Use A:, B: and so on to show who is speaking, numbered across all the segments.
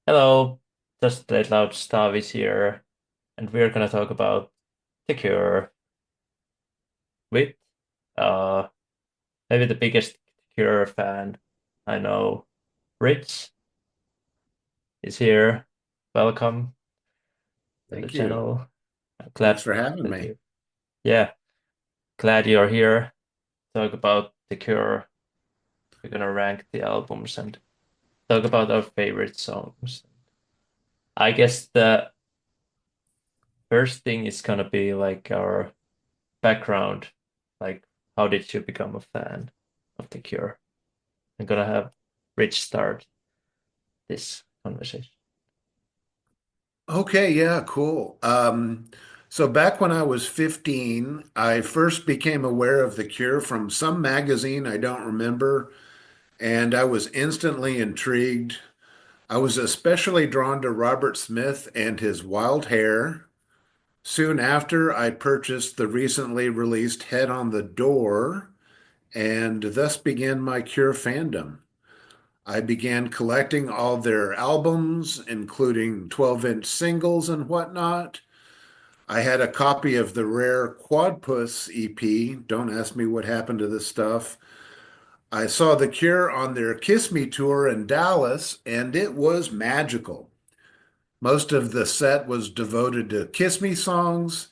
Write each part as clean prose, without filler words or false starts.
A: Hello, just Play Loud Taavi here, and we're gonna talk about The Cure with uh maybe the biggest Cure fan I know. Rich is here. Welcome to the
B: Thank you.
A: channel. I'm
B: Thanks
A: glad
B: for having
A: that
B: me.
A: you yeah, glad you're here. Talk about The Cure. We're gonna rank the albums and talk about our favorite songs. I guess the first thing is gonna be like our background, like how did you become a fan of The Cure? I'm gonna have Rich start this conversation.
B: Okay, yeah, cool. So back when I was 15, I first became aware of The Cure from some magazine I don't remember, and I was instantly intrigued. I was especially drawn to Robert Smith and his wild hair. Soon after, I purchased the recently released Head on the Door, and thus began my Cure fandom. I began collecting all their albums, including 12-inch singles and whatnot. I had a copy of the rare Quadpuss EP. Don't ask me what happened to this stuff. I saw The Cure on their Kiss Me tour in Dallas, and it was magical. Most of the set was devoted to Kiss Me songs,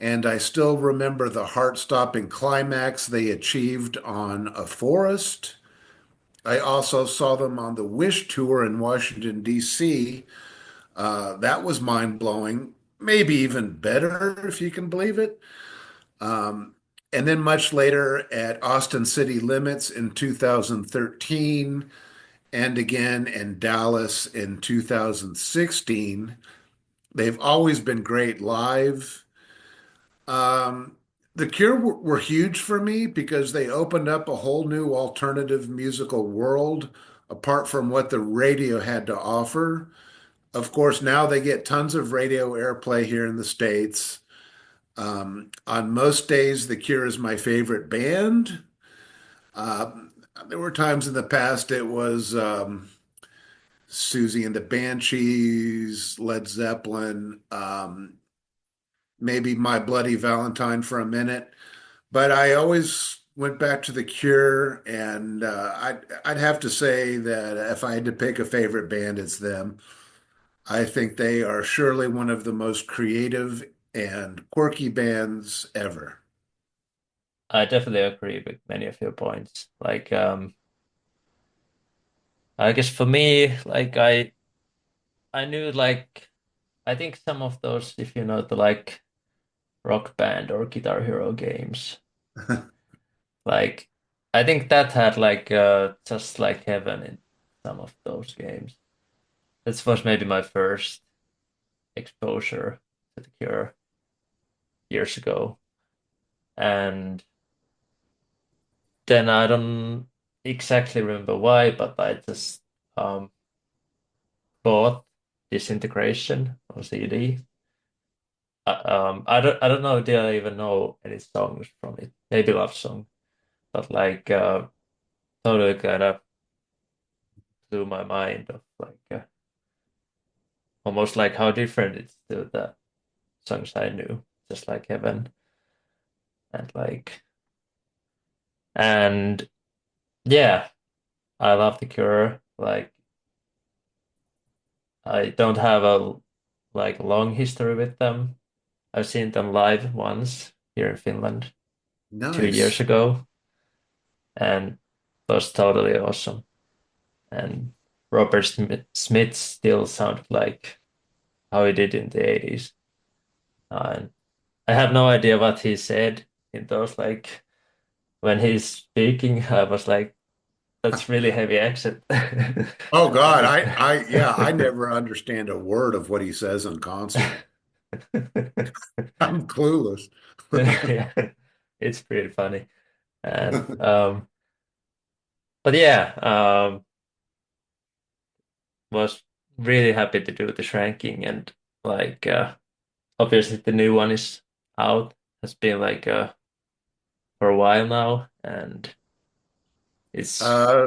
B: and I still remember the heart-stopping climax they achieved on A Forest. I also saw them on the Wish tour in Washington, D.C. That was mind blowing, maybe even better if you can believe it. Um, and then much later at Austin City Limits in 2013, and again in Dallas in 2016. They've always been great live. Um, the Cure were huge for me because they opened up a whole new alternative musical world apart from what the radio had to offer. Of course, now they get tons of radio airplay here in the States. On most days, The Cure is my favorite band. There were times in the past it was Susie and the Banshees, Led Zeppelin, maybe My Bloody Valentine for a minute. But I always went back to The Cure, and I'd have to say that if I had to pick a favorite band, it's them. I think they are surely one of the most creative and quirky bands ever.
A: I definitely agree with many of your points. I guess for me, I knew I think some of those, if you know the like Rock Band or Guitar Hero games, like I think that had just like heaven in some of those games. This was maybe my first exposure to The Cure years ago. And then I don't exactly remember why, but I just um, bought Disintegration on CD. I don't know, did I even know any songs from it? Maybe love song, but totally kind of blew my mind of almost like how different it's to the songs I knew, just like Heaven and and yeah, I love The Cure. Like I don't have a long history with them. I've seen them live once here in Finland 2 years
B: Nice.
A: ago, and it was totally awesome. And Smith still sounded like how he did in the 80s. And I have no idea what he said in those when he's speaking. I was like, that's really heavy accent.
B: Oh God,
A: Like,
B: yeah, I never understand a word of what he says in concert. I'm clueless.
A: yeah, it's pretty funny. And but yeah, was really happy to do this ranking and like obviously the new one is out, has been for a while now, and it's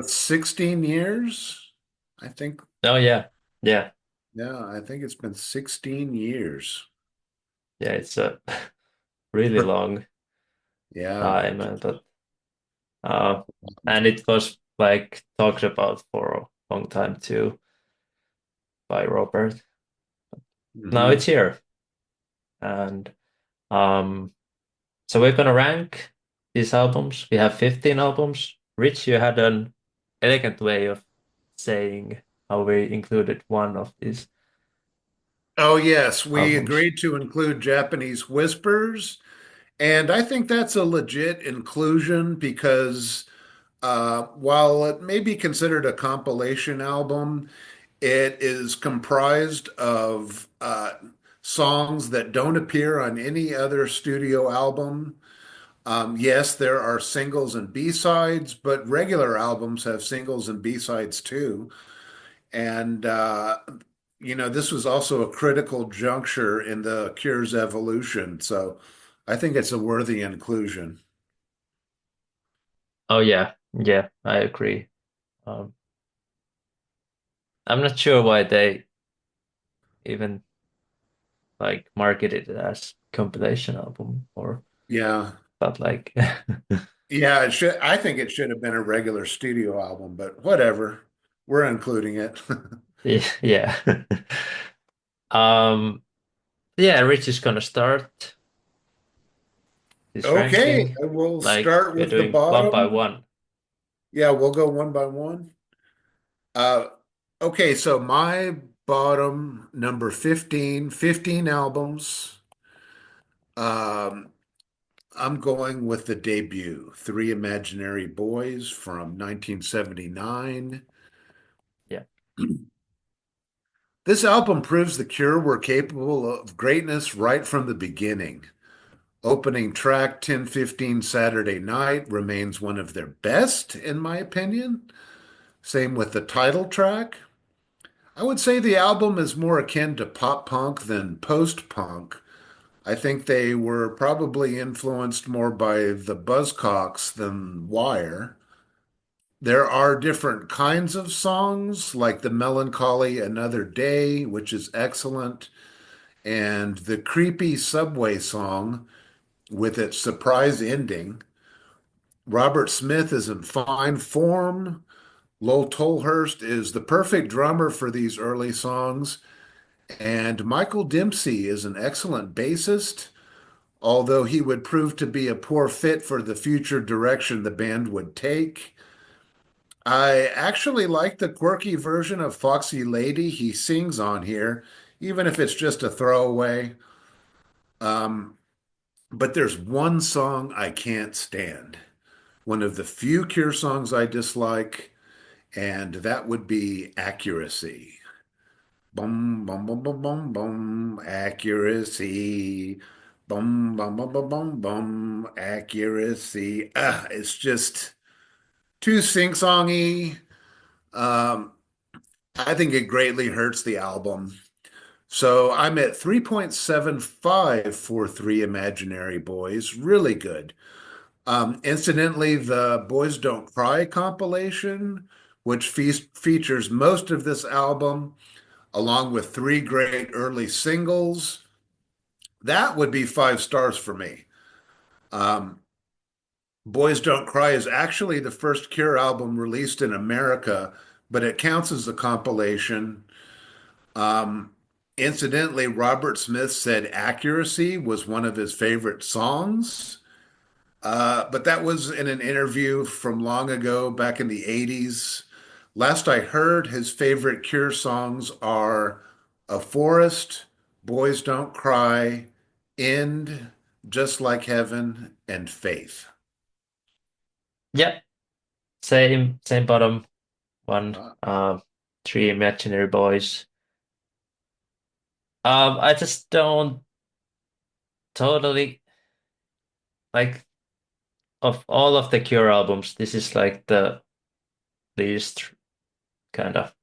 B: 16 years, I think.
A: oh yeah, yeah.
B: Yeah, I think it's been 16 years.
A: Yeah, it's a really long
B: Yeah.
A: time, uh, and it was like talked about for a long time too by Robert. Now it's
B: Hmm.
A: here, and um, so we're gonna rank these albums. We have 15 albums. Rich, you had an elegant way of saying how we included one of these
B: Oh, yes, we
A: albums.
B: agreed to include Japanese Whispers, and I think that's a legit inclusion because while it may be considered a compilation album, it is comprised of songs that don't appear on any other studio album. Yes, there are singles and B-sides, but regular albums have singles and B-sides too. And, this was also a critical juncture in the Cure's evolution. So I think it's a worthy inclusion.
A: Oh yeah, yeah, I agree. Um, I'm not sure why they even like marketed it as compilation album or
B: Yeah.
A: but like
B: Yeah, it should. I think it should have been a regular studio album, but whatever. We're including it.
A: yeah. Um yeah, Rich is gonna start this
B: Okay,
A: ranking.
B: we'll
A: Like
B: start
A: we're
B: with the
A: doing one by
B: bottom.
A: one.
B: Yeah, we'll go one by one. Uh, okay, so my bottom number 15, 15 albums. Um, I'm going with the debut, Three Imaginary Boys from 1979.
A: Yeah.
B: This album proves the Cure were capable of greatness right from the beginning. Opening track 10:15 Saturday Night remains one of their best, in my opinion. Same with the title track. I would say the album is more akin to pop punk than post punk. I think they were probably influenced more by the Buzzcocks than Wire. There are different kinds of songs, like the melancholy Another Day, which is excellent, and the creepy subway song with its surprise ending. Robert Smith is in fine form. Lowell Tolhurst is the perfect drummer for these early songs. And Michael Dempsey is an excellent bassist, although he would prove to be a poor fit for the future direction the band would take. I actually like the quirky version of Foxy Lady he sings on here, even if it's just a throwaway. Um, but there's one song I can't stand, one of the few Cure songs I dislike, and that would be Accuracy. Boom, boom, boom, boom, boom, boom, accuracy. Boom, boom, boom, boom, boom, boom, accuracy. It's just too sing-songy. Um, I think it greatly hurts the album. So I'm at 3.75 for Three Imaginary Boys. Really good. Incidentally, the Boys Don't Cry compilation, which features most of this album, along with three great early singles, that would be 5 stars for me. Um, Boys Don't Cry is actually the first Cure album released in America, but it counts as a compilation. Um, Incidentally, Robert Smith said Accuracy was one of his favorite songs. But that was in an interview from long ago, back in the 80s. Last I heard, his favorite Cure songs are A Forest, Boys Don't Cry, End, Just Like Heaven, and Faith.
A: Yeah. Same bottom one.
B: Uh,
A: Three Imaginary Boys. I just don't totally like of all of the Cure albums, this is like the least kind of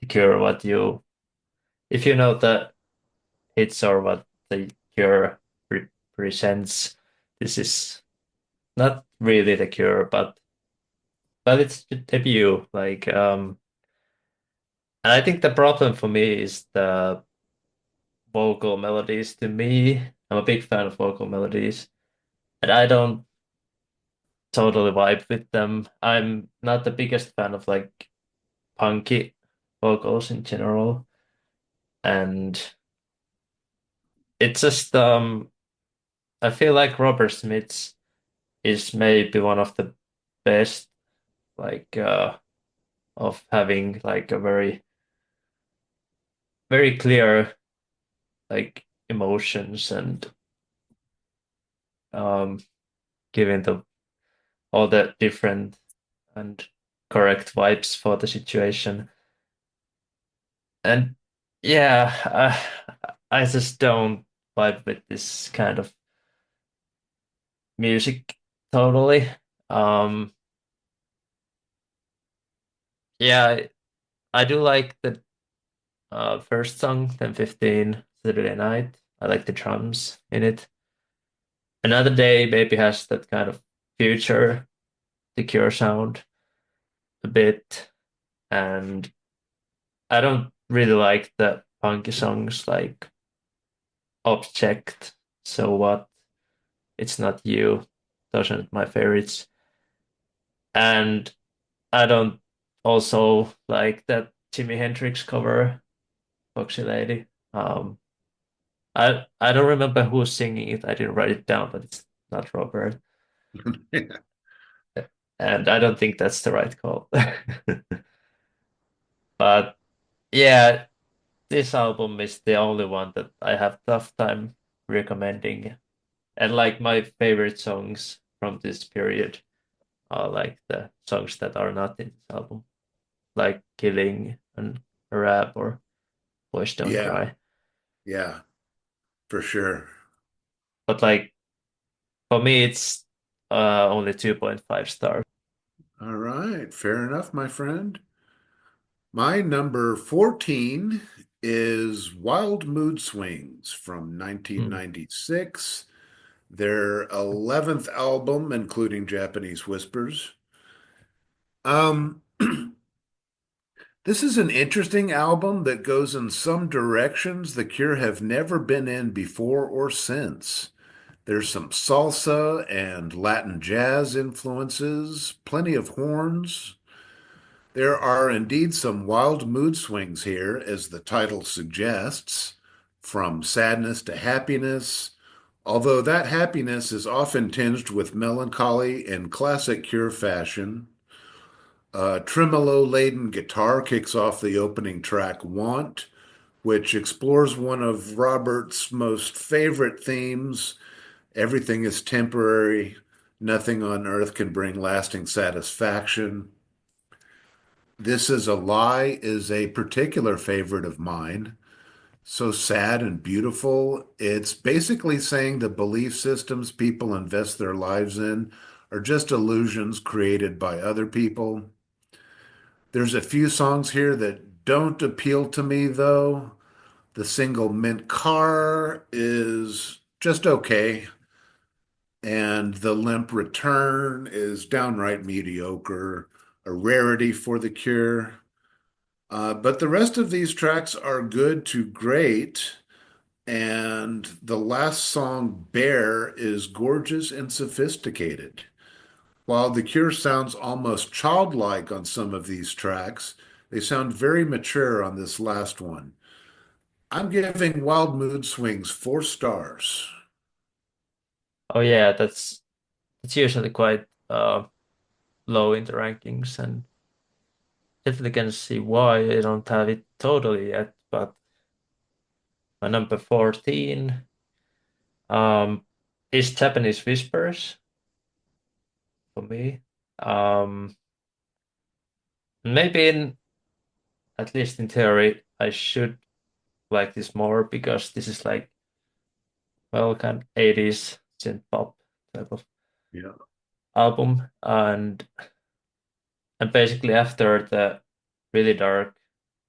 A: the Cure what you if you know the hits or what the Cure presents, this is not really the Cure, but it's the debut. Like And I think the problem for me is the vocal melodies to me. I'm a big fan of vocal melodies, and I don't totally vibe with them. I'm not the biggest fan of like punky vocals in general, and it's just I feel like Robert Smith's is maybe one of the best like of having like a very clear like emotions and um giving the all the different and correct vibes for the situation. And yeah, I just don't vibe with this kind of music totally. Um, yeah, I do like the first song, 10:15 Saturday Night. I like the drums in it. Another Day maybe has that kind of future, secure sound a bit, and I don't really like the punky songs like Object, So What, It's Not You. Those aren't my favorites. And I don't also like that Jimi Hendrix cover, Foxy Lady. Um, I don't remember who's singing it. I didn't write it down, but it's not Robert. And I don't think that's the right call. But yeah, this album is the only one that I have tough time recommending. And like my favorite songs from this period are like the songs that are not in this album, like Killing and Rap or Boys Don't
B: Yeah,
A: Cry.
B: yeah, for sure.
A: But like for me, it's only 2.5 stars.
B: All right, fair enough, my friend. My number 14 is Wild Mood Swings from
A: Hmm.
B: 1996, their 11th album, including Japanese Whispers. Um, this is an interesting album that goes in some directions The Cure have never been in before or since. There's some salsa and Latin jazz influences, plenty of horns. There are indeed some wild mood swings here, as the title suggests, from sadness to happiness, although that happiness is often tinged with melancholy in classic Cure fashion. A tremolo-laden guitar kicks off the opening track, Want, which explores one of Robert's most favorite themes. Everything is temporary. Nothing on earth can bring lasting satisfaction. This Is a Lie is a particular favorite of mine. So sad and beautiful. It's basically saying the belief systems people invest their lives in are just illusions created by other people. There's a few songs here that don't appeal to me, though. The single Mint Car is just okay. And The Limp Return is downright mediocre, a rarity for The Cure. But the rest of these tracks are good to great. And the last song, Bear, is gorgeous and sophisticated. While The Cure sounds almost childlike on some of these tracks, they sound very mature on this last one. I'm giving Wild Mood Swings 4 stars.
A: Oh yeah, that's usually quite low in the rankings, and definitely can see why I don't have it totally yet. But my number 14 um is Japanese Whispers for me. Um, maybe in at least in theory, I should like this more because this is like well kind of 80s synth pop type of
B: Yeah,
A: album, and basically after the really dark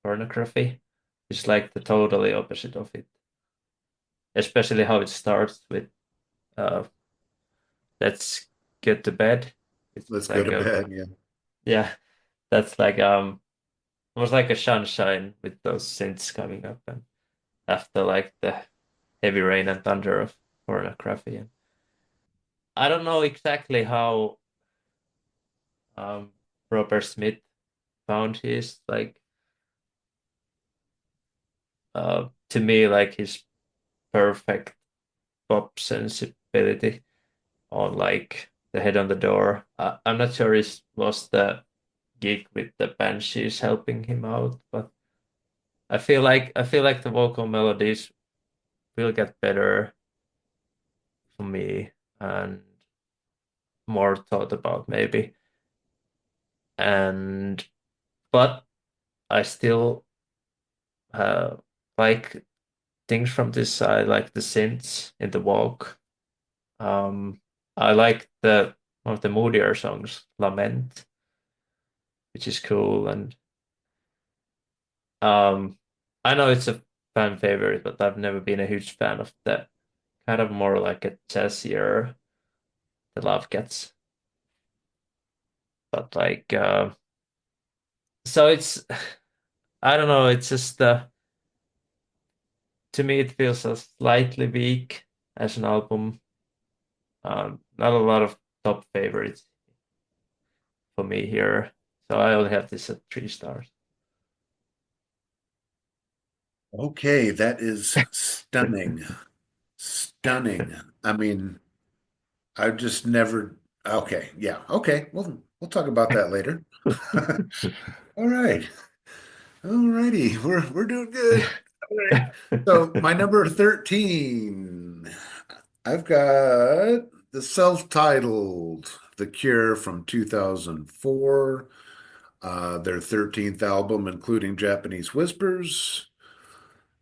A: Pornography, it's like the totally opposite of it. Especially how it starts with uh let's get to bed. It's
B: let's go
A: like
B: to
A: a
B: bed. Yeah.
A: yeah, that's like It was like a sunshine with those synths coming up, and after like the heavy rain and thunder of pornography. And I don't know exactly how um, Robert Smith found his like to me like his perfect pop sensibility on like the head on the door. I'm not sure it was the gig with the Banshees helping him out, but I feel like the vocal melodies will get better for me and more thought about maybe. And but I still like things from this side, like the synths in the walk. Um, I like the one of the moodier songs, Lament, which is cool. And um, I know it's a fan favorite, but I've never been a huge fan of that kind of more like a jazzier the love gets. But like, so it's I don't know. It's just to me it feels a slightly weak as an album. Not a lot of top favorites for me here. So I only have this at 3 stars.
B: Okay, that is stunning. Stunning. I mean, I've just never. Okay, yeah. Okay, we'll talk about that later. All right. All righty. We're doing good. All right. So my number 13. I've got the self-titled The Cure from 2004, their 13th album, including Japanese Whispers.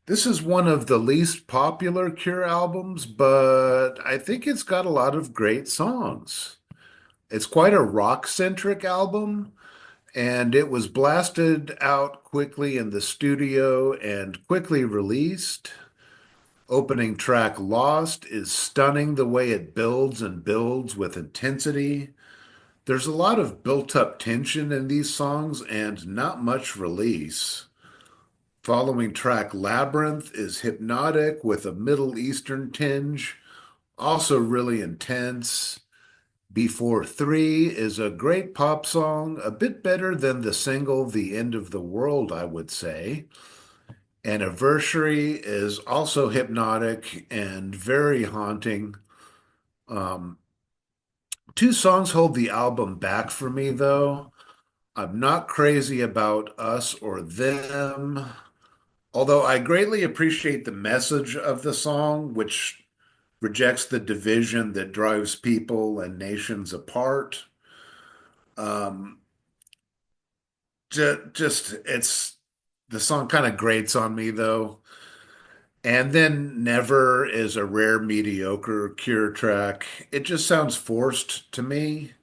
B: This is one of the least popular Cure albums, but I think it's got a lot of great songs. It's quite a rock-centric album, and it was blasted out quickly in the studio and quickly released. Opening track Lost is stunning the way it builds and builds with intensity. There's a lot of built up tension in these songs and not much release. Following track Labyrinth is hypnotic with a Middle Eastern tinge, also really intense. Before Three is a great pop song, a bit better than the single The End of the World, I would say. Anniversary is also hypnotic and very haunting. Um, Two songs hold the album back for me, though. I'm not crazy about Us or Them, although I greatly appreciate the message of the song, which rejects the division that drives people and nations apart. Um, just it's the song kind of grates on me though. And then Never is a rare mediocre Cure track. It just sounds forced to me.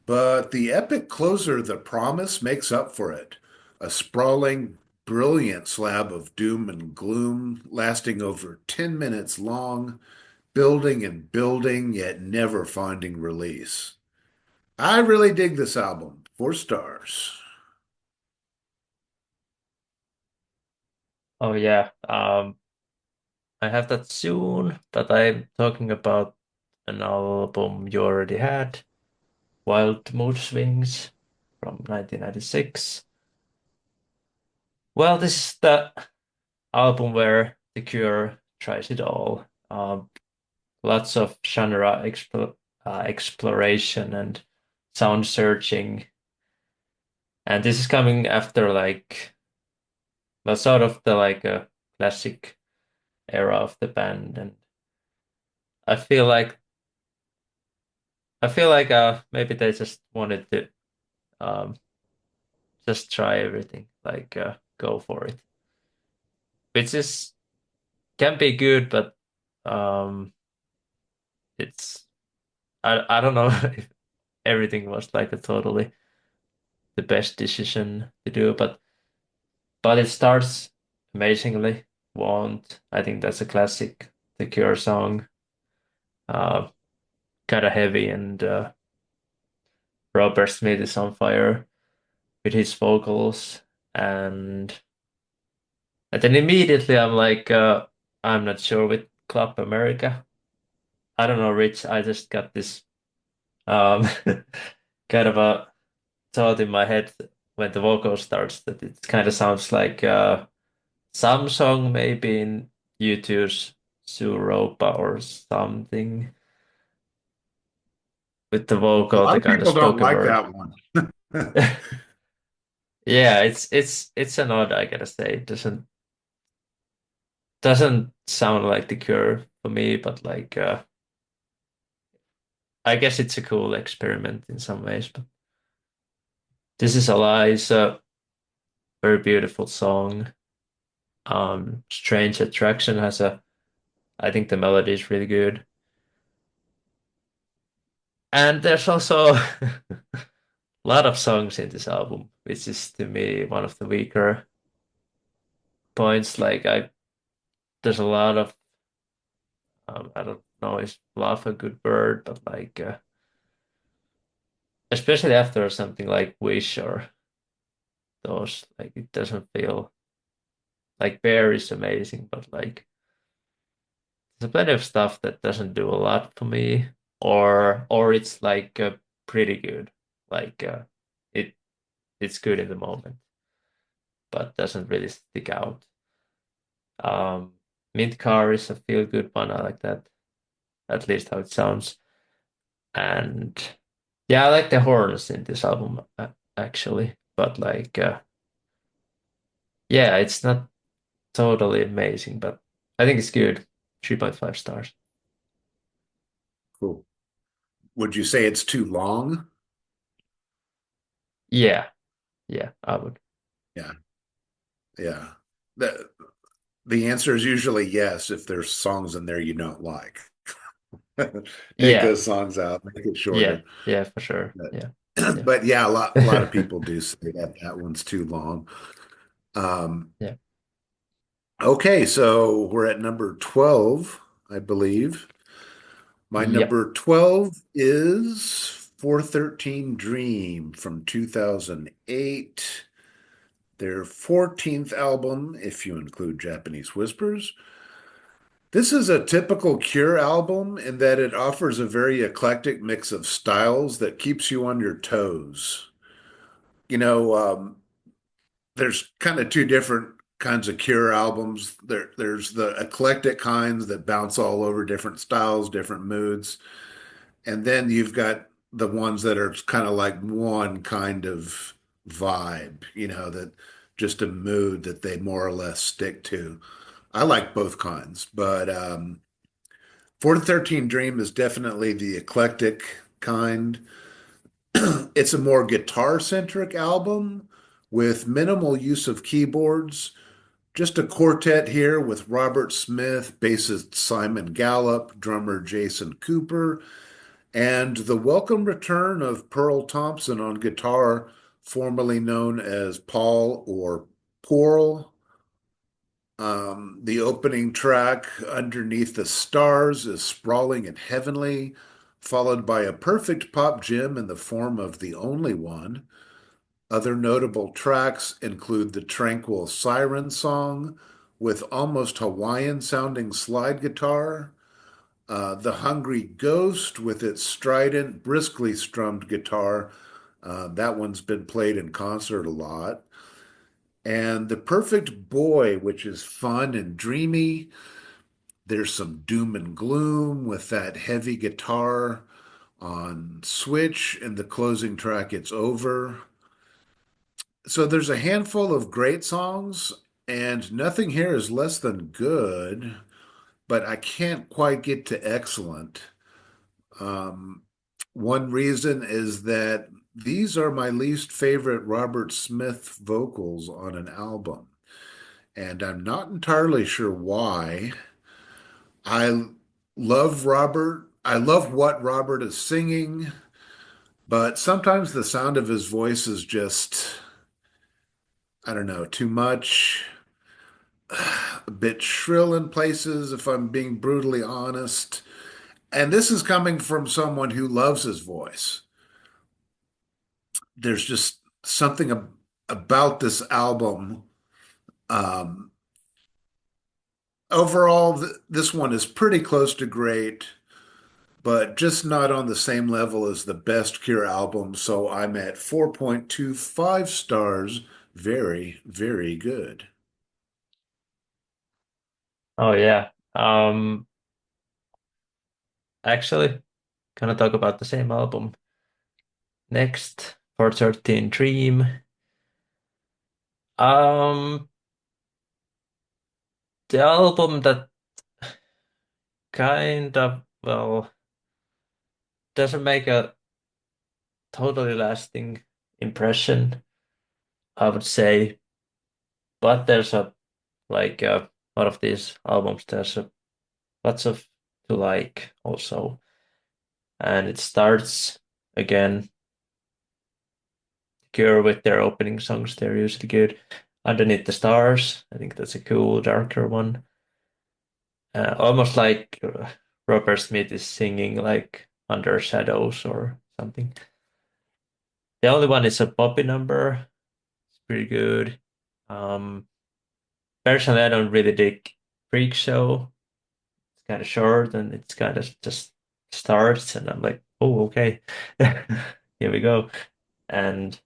B: But the epic closer, The Promise, makes up for it. A sprawling, brilliant slab of doom and gloom lasting over 10 minutes long, building and building, yet never finding release. I really dig this album. 4 stars.
A: Oh yeah. I have that soon, but I'm talking about an album you already had, Wild Mood Swings from 1996. Well, this is the album where The Cure tries it all. Lots of genre exploration and sound searching. And this is coming after like, well, sort of the like a classic era of the band. And I feel like maybe they just wanted to um just try everything, like go for it. Which is can be good, but um it's I don't know if everything was like a totally the best decision to do, but it starts amazingly. Want, I think that's a classic The Cure song. Uh kind of heavy and Robert Smith is on fire. with his vocals, and then immediately I'm like, I'm not sure with Club America. I don't know, Rich. I just got this um kind of a thought in my head when the vocal starts that it kind of sounds like some song maybe in U2's Suropa or something with the
B: A
A: vocal,
B: lot
A: the
B: of
A: kind of
B: people don't
A: spoken
B: like
A: word.
B: that one.
A: Yeah, it's an odd, I gotta say. It doesn't sound like The Cure for me, but like I guess it's a cool experiment in some ways. But This Is a Lie is a very beautiful song. Strange Attraction has a, I think the melody is really good. And there's also a lot of songs in this album, which is to me one of the weaker points. There's a lot of, I don't know, is love a good word, but like, especially after something like Wish or those, like, it doesn't feel like Bear is amazing, but like, there's plenty of stuff that doesn't do a lot for me, or it's like pretty good, like, it it's good in the moment, but doesn't really stick out. Um, Mint Car is a feel good one. I like that, at least how it sounds. And yeah, I like the horns in this album actually, but like, yeah, it's not totally amazing, but I think it's good. 3.5 stars.
B: Cool. Would you say it's too long?
A: Yeah, yeah, I would.
B: Yeah, yeah. The answer is usually yes if there's songs in there you don't like. Take
A: Yeah,
B: those songs out, make it
A: yeah,
B: shorter.
A: yeah, for sure.
B: But,
A: Yeah, yeah,
B: but yeah, a lot of people do say that that one's too long. Um,
A: yeah,
B: okay, so we're at number 12, I believe. My
A: yep,
B: number 12 is 413 Dream from 2008, their 14th album, if you include Japanese Whispers. This is a typical Cure album in that it offers a very eclectic mix of styles that keeps you on your toes. You know, there's kind of two different kinds of Cure albums. There's the eclectic kinds that bounce all over different styles, different moods. And then you've got the ones that are kind of like one kind of vibe, that just a mood that they more or less stick to. I like both kinds, but 413 Dream is definitely the eclectic kind. It's a more guitar-centric album with minimal use of keyboards. Just a quartet here with Robert Smith, bassist Simon Gallup, drummer Jason Cooper, and the welcome return of Pearl Thompson on guitar, formerly known as Paul or Pearl. The opening track, Underneath the Stars, is sprawling and heavenly, followed by a perfect pop gem in the form of The Only One. Other notable tracks include the tranquil Siren Song with almost Hawaiian sounding slide guitar, The Hungry Ghost with its strident, briskly strummed guitar. That one's been played in concert a lot. And The Perfect Boy, which is fun and dreamy. There's some doom and gloom with that heavy guitar on Switch and the closing track, It's Over. So there's a handful of great songs, and nothing here is less than good, but I can't quite get to excellent. Um, One reason is that these are my least favorite Robert Smith vocals on an album, and I'm not entirely sure why. I love Robert. I love what Robert is singing, but sometimes the sound of his voice is just, I don't know, too much, a bit shrill in places, if I'm being brutally honest. And this is coming from someone who loves his voice. There's just something about this album. Um, Overall, this one is pretty close to great, but just not on the same level as the best Cure album. So I'm at 4.25 stars. Very, very good.
A: Oh yeah. Actually, gonna talk about the same album next. 413 Dream. Um, the album that kind of, well, doesn't make a totally lasting impression, I would say. But there's a like lot of these albums, there's lots of to like also. And it starts again, Cure with their opening songs, they're usually good. Underneath the Stars, I think that's a cool, darker one. Almost like Robert Smith is singing like Under Shadows or something. The only one is a poppy number. It's pretty good. Um, Personally, I don't really dig Freak Show. It's kind of short and it's kind of just starts, and I'm like, oh, okay, here we go. And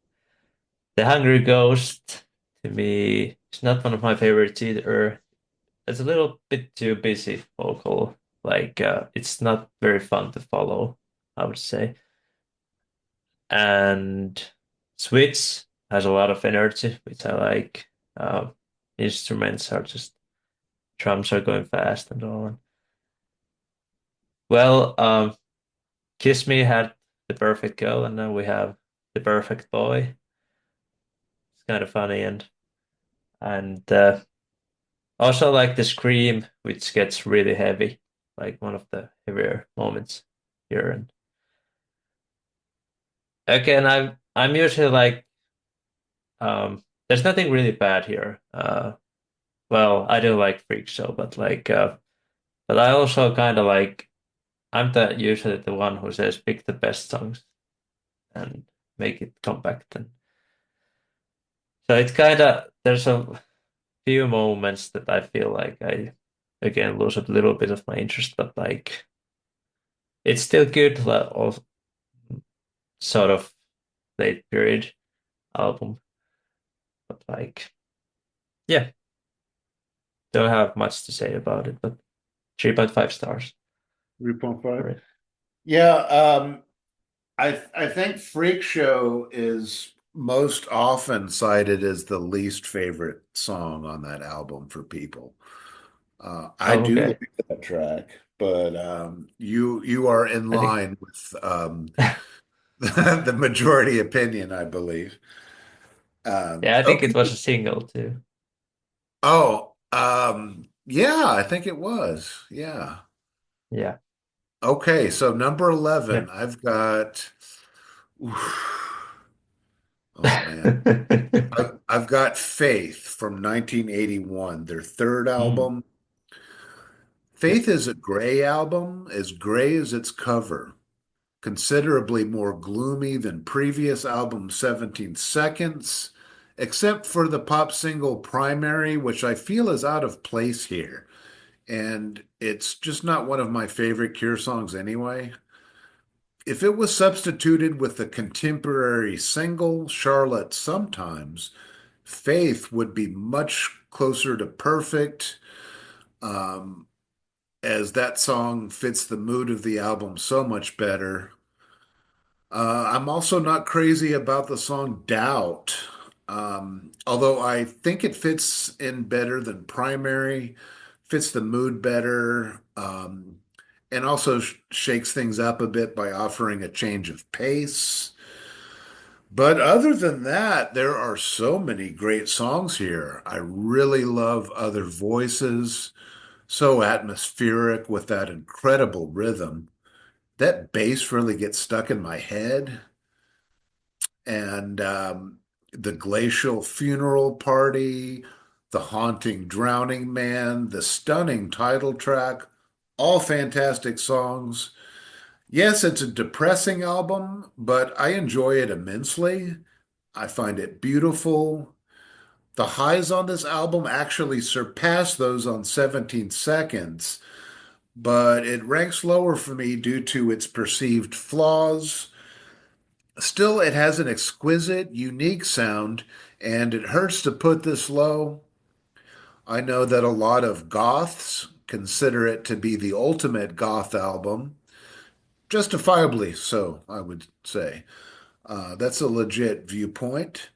A: The Hungry Ghost, to me, is not one of my favorites either. It's a little bit too busy vocal. Like, it's not very fun to follow, I would say. And Switch has a lot of energy, which I like. Uh, Instruments are just drums are going fast and all on. Well, Kiss Me had the perfect girl, and now we have the perfect boy. It's kind of funny and also like the scream, which gets really heavy, like one of the heavier moments here. And again, I'm usually like, there's nothing really bad here. Well, I do like Freak Show, but but I also kind of like I'm the usually the one who says pick the best songs and make it compact. And so it's kind of there's a few moments that I feel like I again lose a little bit of my interest, but like it's still good, like, or sort of late period album. But like, yeah, don't have much to say about it, but 3.5 stars
B: 3.5.
A: for it.
B: Yeah, I think Freak Show is most often cited as the least favorite song on that album for people. I
A: Oh,
B: do
A: okay.
B: like that track, but you are in
A: I think,
B: line with the majority opinion, I believe.
A: yeah, I think it was
B: Okay.
A: a single too.
B: Oh, yeah, I think it was. Yeah.
A: Yeah,
B: Okay, so number
A: yeah.
B: 11, I've got, oh man. I've got Faith from 1981, their third
A: Mm,
B: album.
A: yeah.
B: Faith is a gray album, as gray as its cover, considerably more gloomy than previous album 17 Seconds, except for the pop single Primary, which I feel is out of place here. And it's just not one of my favorite Cure songs anyway. If it was substituted with the contemporary single Charlotte Sometimes, Faith would be much closer to perfect, um, as that song fits the mood of the album so much better. I'm also not crazy about the song Doubt, although I think it fits in better than Primary, fits the mood better, and also shakes things up a bit by offering a change of pace. But other than that, there are so many great songs here. I really love Other Voices, so atmospheric with that incredible rhythm. That bass really gets stuck in my head. And The Glacial Funeral Party, The Haunting Drowning Man, the stunning title track, all fantastic songs. Yes, it's a depressing album, but I enjoy it immensely. I find it beautiful. The highs on this album actually surpass those on 17 Seconds, but it ranks lower for me due to its perceived flaws. Still, it has an exquisite, unique sound, and it hurts to put this low. I know that a lot of goths consider it to be the ultimate goth album, justifiably so, I would say. That's a legit viewpoint.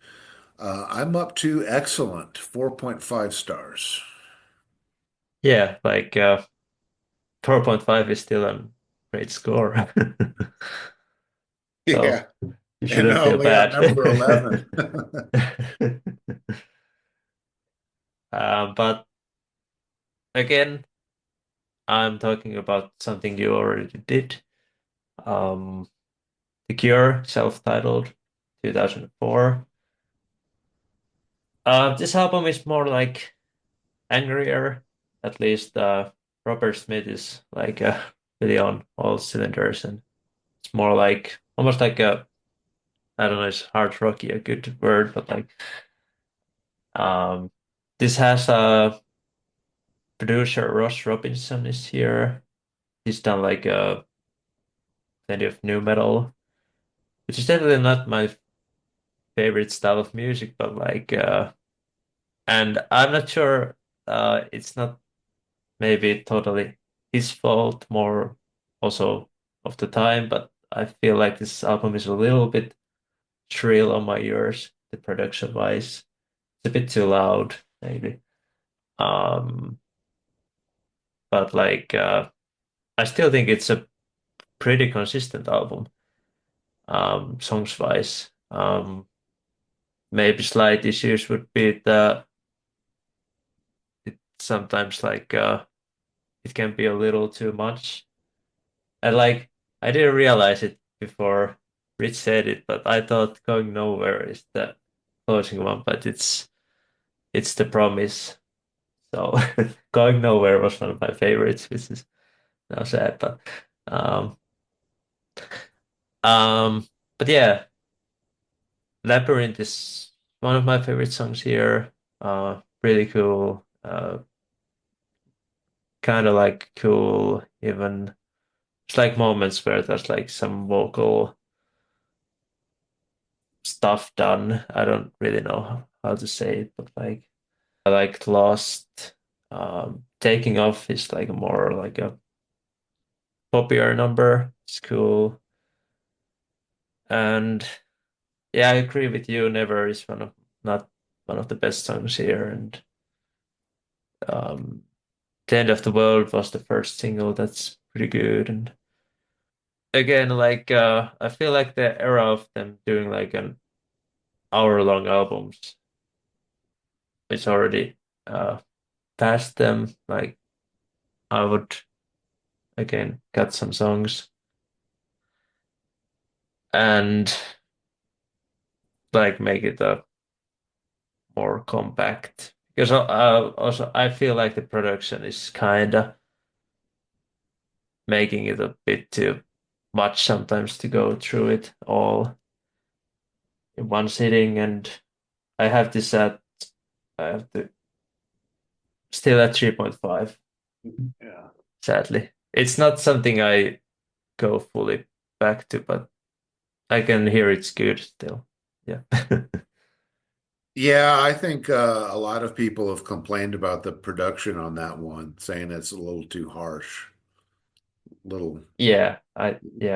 B: I'm up to excellent, 4.5 stars.
A: Yeah, 4.5 is still a great score. So
B: Yeah,
A: you
B: and
A: shouldn't feel
B: only at
A: bad.
B: number 11.
A: But again, I'm talking about something you already did. Um, The Cure, self-titled, 2004. This album is more like angrier. At least Robert Smith is really on all cylinders, and it's more like almost like a I don't know, is hard rocky a good word, but um, this has a producer Ross Robinson is here. He's done plenty of new metal, which is definitely not my favorite style of music, but and I'm not sure. It's not maybe totally his fault, more also of the time, but I feel like this album is a little bit shrill on my ears, the production wise. It's a bit too loud, maybe. Um, but I still think it's a pretty consistent album, songs wise. Maybe slight issues would be that it sometimes it can be a little too much. And I didn't realize it before Rich said it, but I thought Going Nowhere is the closing one, but it's The Promise. So Going Nowhere was one of my favorites, which is now sad, um um but yeah, Labyrinth is one of my favorite songs here. Really cool. Kind of like cool, even it's like moments where there's like some vocal stuff done. I don't really know how to say it, but I like Lost. Taking Off is like more like a poppier number. It's cool. And yeah, I agree with you. Never is not one of the best songs here. And um, The End of the World was the first single. That's pretty good. And again, I feel like the era of them doing like an hour-long albums is already past them. Like I would again cut some songs and make it a more compact. Because also I feel like the production is kind of making it a bit too much sometimes to go through it all in one sitting, and I have this at I have to still at 3.5.
B: Yeah.
A: Sadly, it's not something I go fully back to, but I can hear it's good still. Yeah.
B: Yeah, I think a lot of people have complained about the production on that one, saying it's a little too harsh, little
A: Yeah, I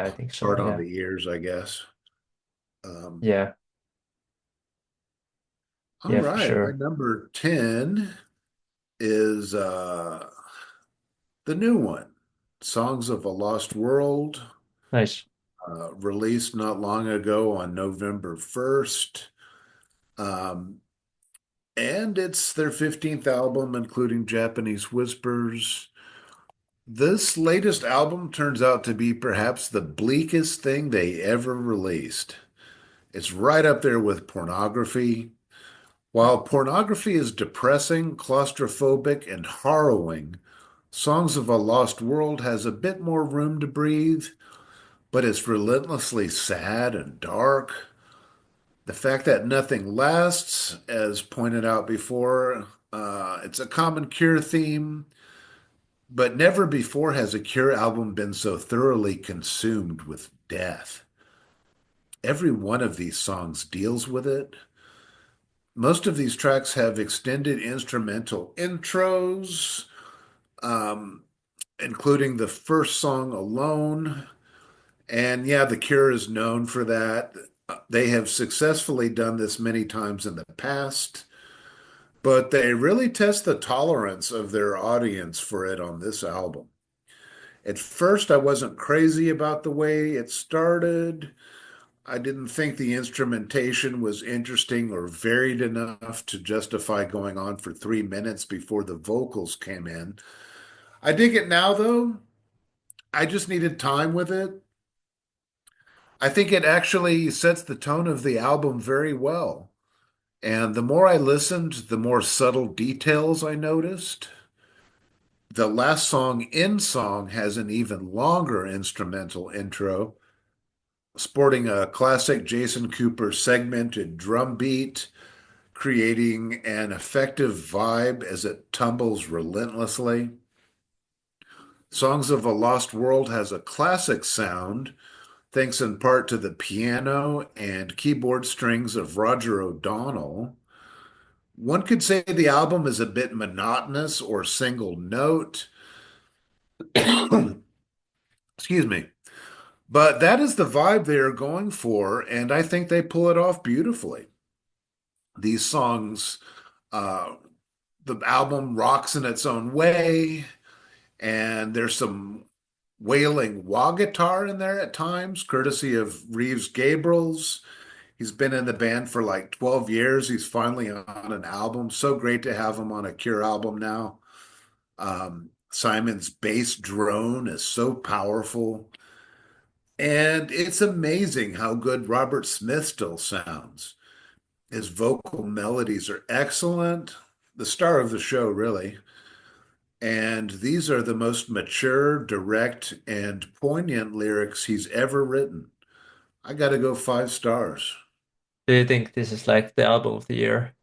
A: think so.
B: hard on
A: Yeah.
B: the ears, I guess. Um,
A: Yeah.
B: all
A: Yeah, for
B: right, my
A: sure.
B: number 10 is the new one, Songs of a Lost World,
A: Nice.
B: released not long ago on November 1st. Um, and it's their 15th album, including Japanese Whispers. This latest album turns out to be perhaps the bleakest thing they ever released. It's right up there with Pornography. While Pornography is depressing, claustrophobic, and harrowing, Songs of a Lost World has a bit more room to breathe, but it's relentlessly sad and dark. The fact that nothing lasts, as pointed out before, it's a common Cure theme, but never before has a Cure album been so thoroughly consumed with death. Every one of these songs deals with it. Most of these tracks have extended instrumental intros, um, including the first song alone. And yeah, The Cure is known for that. They have successfully done this many times in the past, but they really test the tolerance of their audience for it on this album. At first, I wasn't crazy about the way it started. I didn't think the instrumentation was interesting or varied enough to justify going on for 3 minutes before the vocals came in. I dig it now, though. I just needed time with it. I think it actually sets the tone of the album very well. And the more I listened, the more subtle details I noticed. The last song, In Song, has an even longer instrumental intro, sporting a classic Jason Cooper segmented drum beat, creating an effective vibe as it tumbles relentlessly. Songs of a Lost World has a classic sound, thanks in part to the piano and keyboard strings of Roger O'Donnell. One could say the album is a bit monotonous or single note. Excuse me. But that is the vibe they are going for, and I think they pull it off beautifully. These songs, uh, the album rocks in its own way, and there's some wailing wah guitar in there at times, courtesy of Reeves Gabrels. He's been in the band for like 12 years. He's finally on an album. So great to have him on a Cure album now. Simon's bass drone is so powerful. And it's amazing how good Robert Smith still sounds. His vocal melodies are excellent, the star of the show, really. And these are the most mature, direct, and poignant lyrics he's ever written. I got to go 5 stars.
A: Do you think this is like the album of the year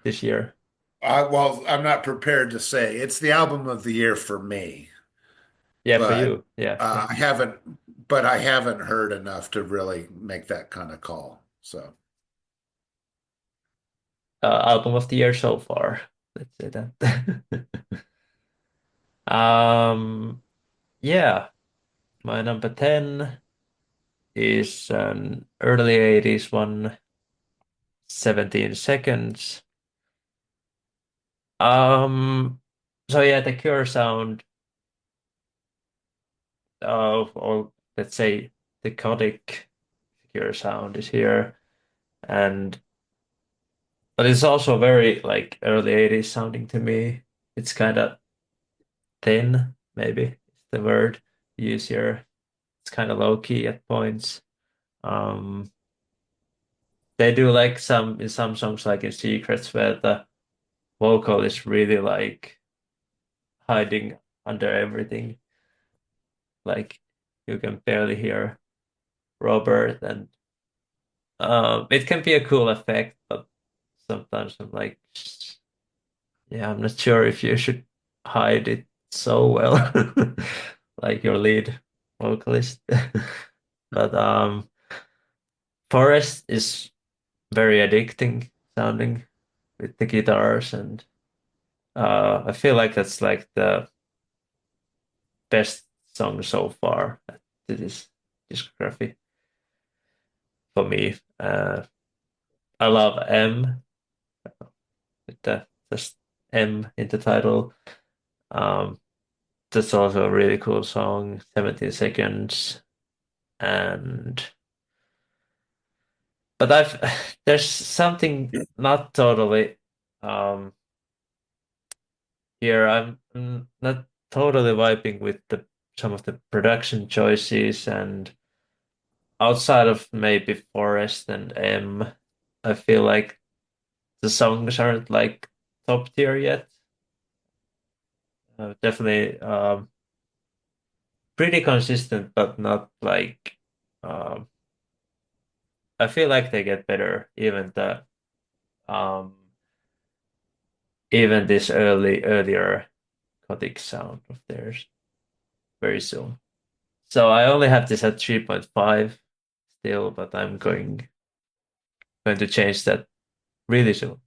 A: this year?
B: Well, I'm not prepared to say it's the album of the year for me,
A: Yeah, for
B: but
A: you. Yeah, yeah.
B: I haven't, but I haven't heard enough to really make that kind of call. So.
A: Album of the year so far. Let's say that. Yeah, my number 10 is an early 80s one, 17 seconds. Um, so yeah, the Cure sound, or let's say the Codic Cure sound is here, and but it's also very like early 80s sounding to me. It's kind of thin, maybe is the word you use here. It's kind of low key at points. Um, they do like some in some songs, like in Secrets, where the vocal is really like hiding under everything. Like you can barely hear Robert, and it can be a cool effect, but sometimes I'm like, yeah, I'm not sure if you should hide it so well, like your lead vocalist. But Forest is very addicting sounding with the guitars, and I feel like that's like the best song so far to this discography for me. I love M with the just M in the title. Um, that's also a really cool song, 17 seconds. And but I've there's something not totally um here. I'm not totally vibing with the some of the production choices, and outside of maybe Forest and M, I feel like the songs aren't like top tier yet. Definitely pretty consistent, but not like um I feel like they get better, um even this earlier gothic sound of theirs very soon. So I only have this at 3.5 still, but I'm going to change that really soon.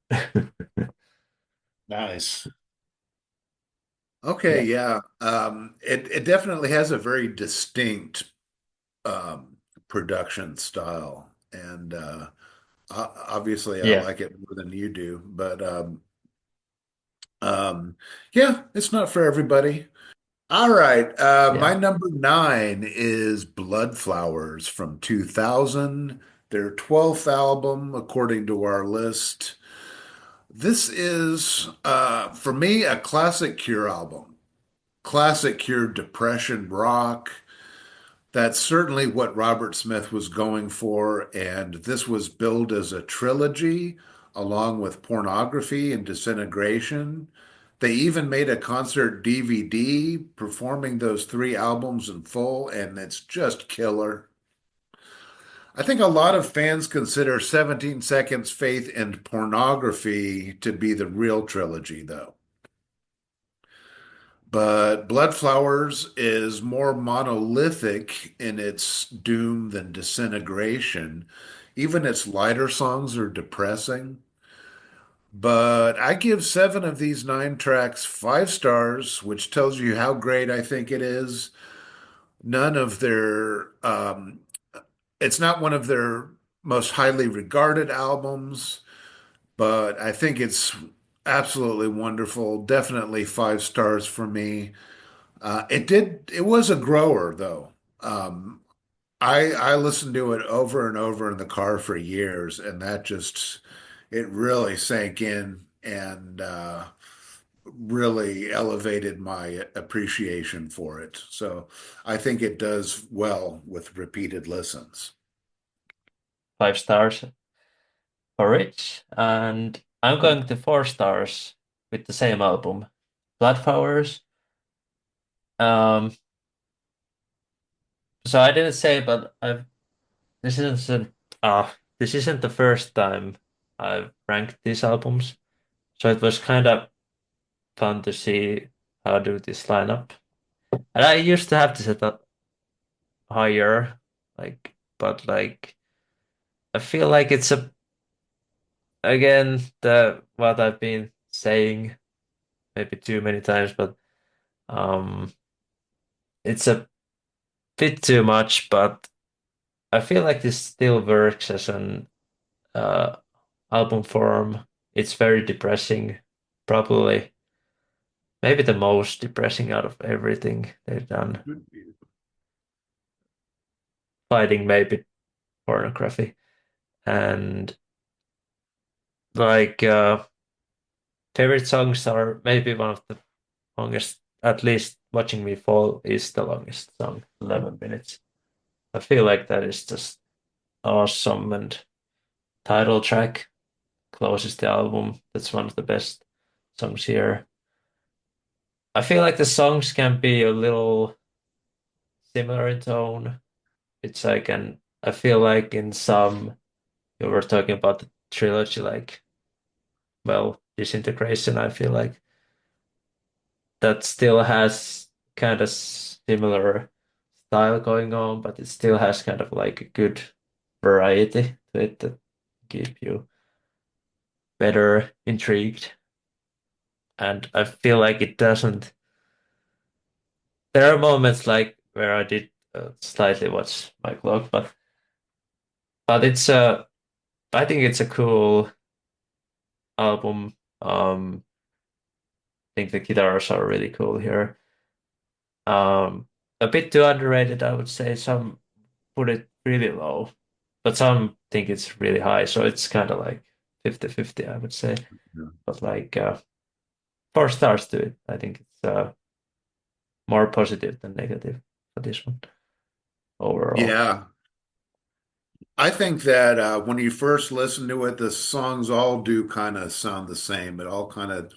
B: Nice. Okay,
A: Yeah,
B: yeah. It definitely has a very distinct um, production style, and obviously I
A: yeah,
B: like it more than you do. But um, yeah, it's not for everybody. All right, my
A: yeah,
B: number nine is Bloodflowers from 2000, their 12th album, according to our list. This is, for me, a classic Cure album. Classic Cure depression rock. That's certainly what Robert Smith was going for, and this was billed as a trilogy along with Pornography and Disintegration. They even made a concert DVD performing those three albums in full, and it's just killer. I think a lot of fans consider 17 Seconds, Faith, and Pornography to be the real trilogy, though. But Bloodflowers is more monolithic in its doom than Disintegration. Even its lighter songs are depressing. But I give seven of these nine tracks 5 stars, which tells you how great I think it is. None of their, it's not one of their most highly regarded albums, but I think it's absolutely wonderful. Definitely 5 stars for me. It was a grower though. Um, I listened to it over and over in the car for years, and that just it really sank in and really elevated my appreciation for it. So I think it does well with repeated listens.
A: 5 stars for Rich, and I'm going to 4 stars with the same album, Bloodflowers. Um, so I didn't say, but I've this isn't uh this isn't the first time I've ranked these albums, so it was kind of fun to see how do this lineup. And I used to have this at a higher, but I feel like it's a again the what I've been saying maybe too many times, but um, it's a bit too much. But I feel like this still works as an uh album form. It's very depressing, probably maybe the most depressing out of everything they've done. Fighting maybe pornography and like favorite songs are maybe one of the longest. At least Watching Me Fall is the longest song, 11 minutes. I feel like that is just awesome and title track closes the album. That's one of the best songs here. I feel like the songs can be a little similar in tone. It's like an I feel like in some you were talking about the trilogy, like well, Disintegration, I feel like that still has kind of similar style going on, but it still has kind of like a good variety to it that keep you better intrigued. And I feel like it doesn't. There are moments like where I did slightly watch my clock, but it's a. I think it's a cool album. I think the guitars are really cool here. Um, a bit too underrated, I would say. Some put it really low, but some think it's really high. So it's kind of like 50-50, I would say. But 4 stars to it. I think it's more positive than negative for this one overall.
B: Yeah, I think that when you first listen to it, the songs all do kind of sound the same. It all kind of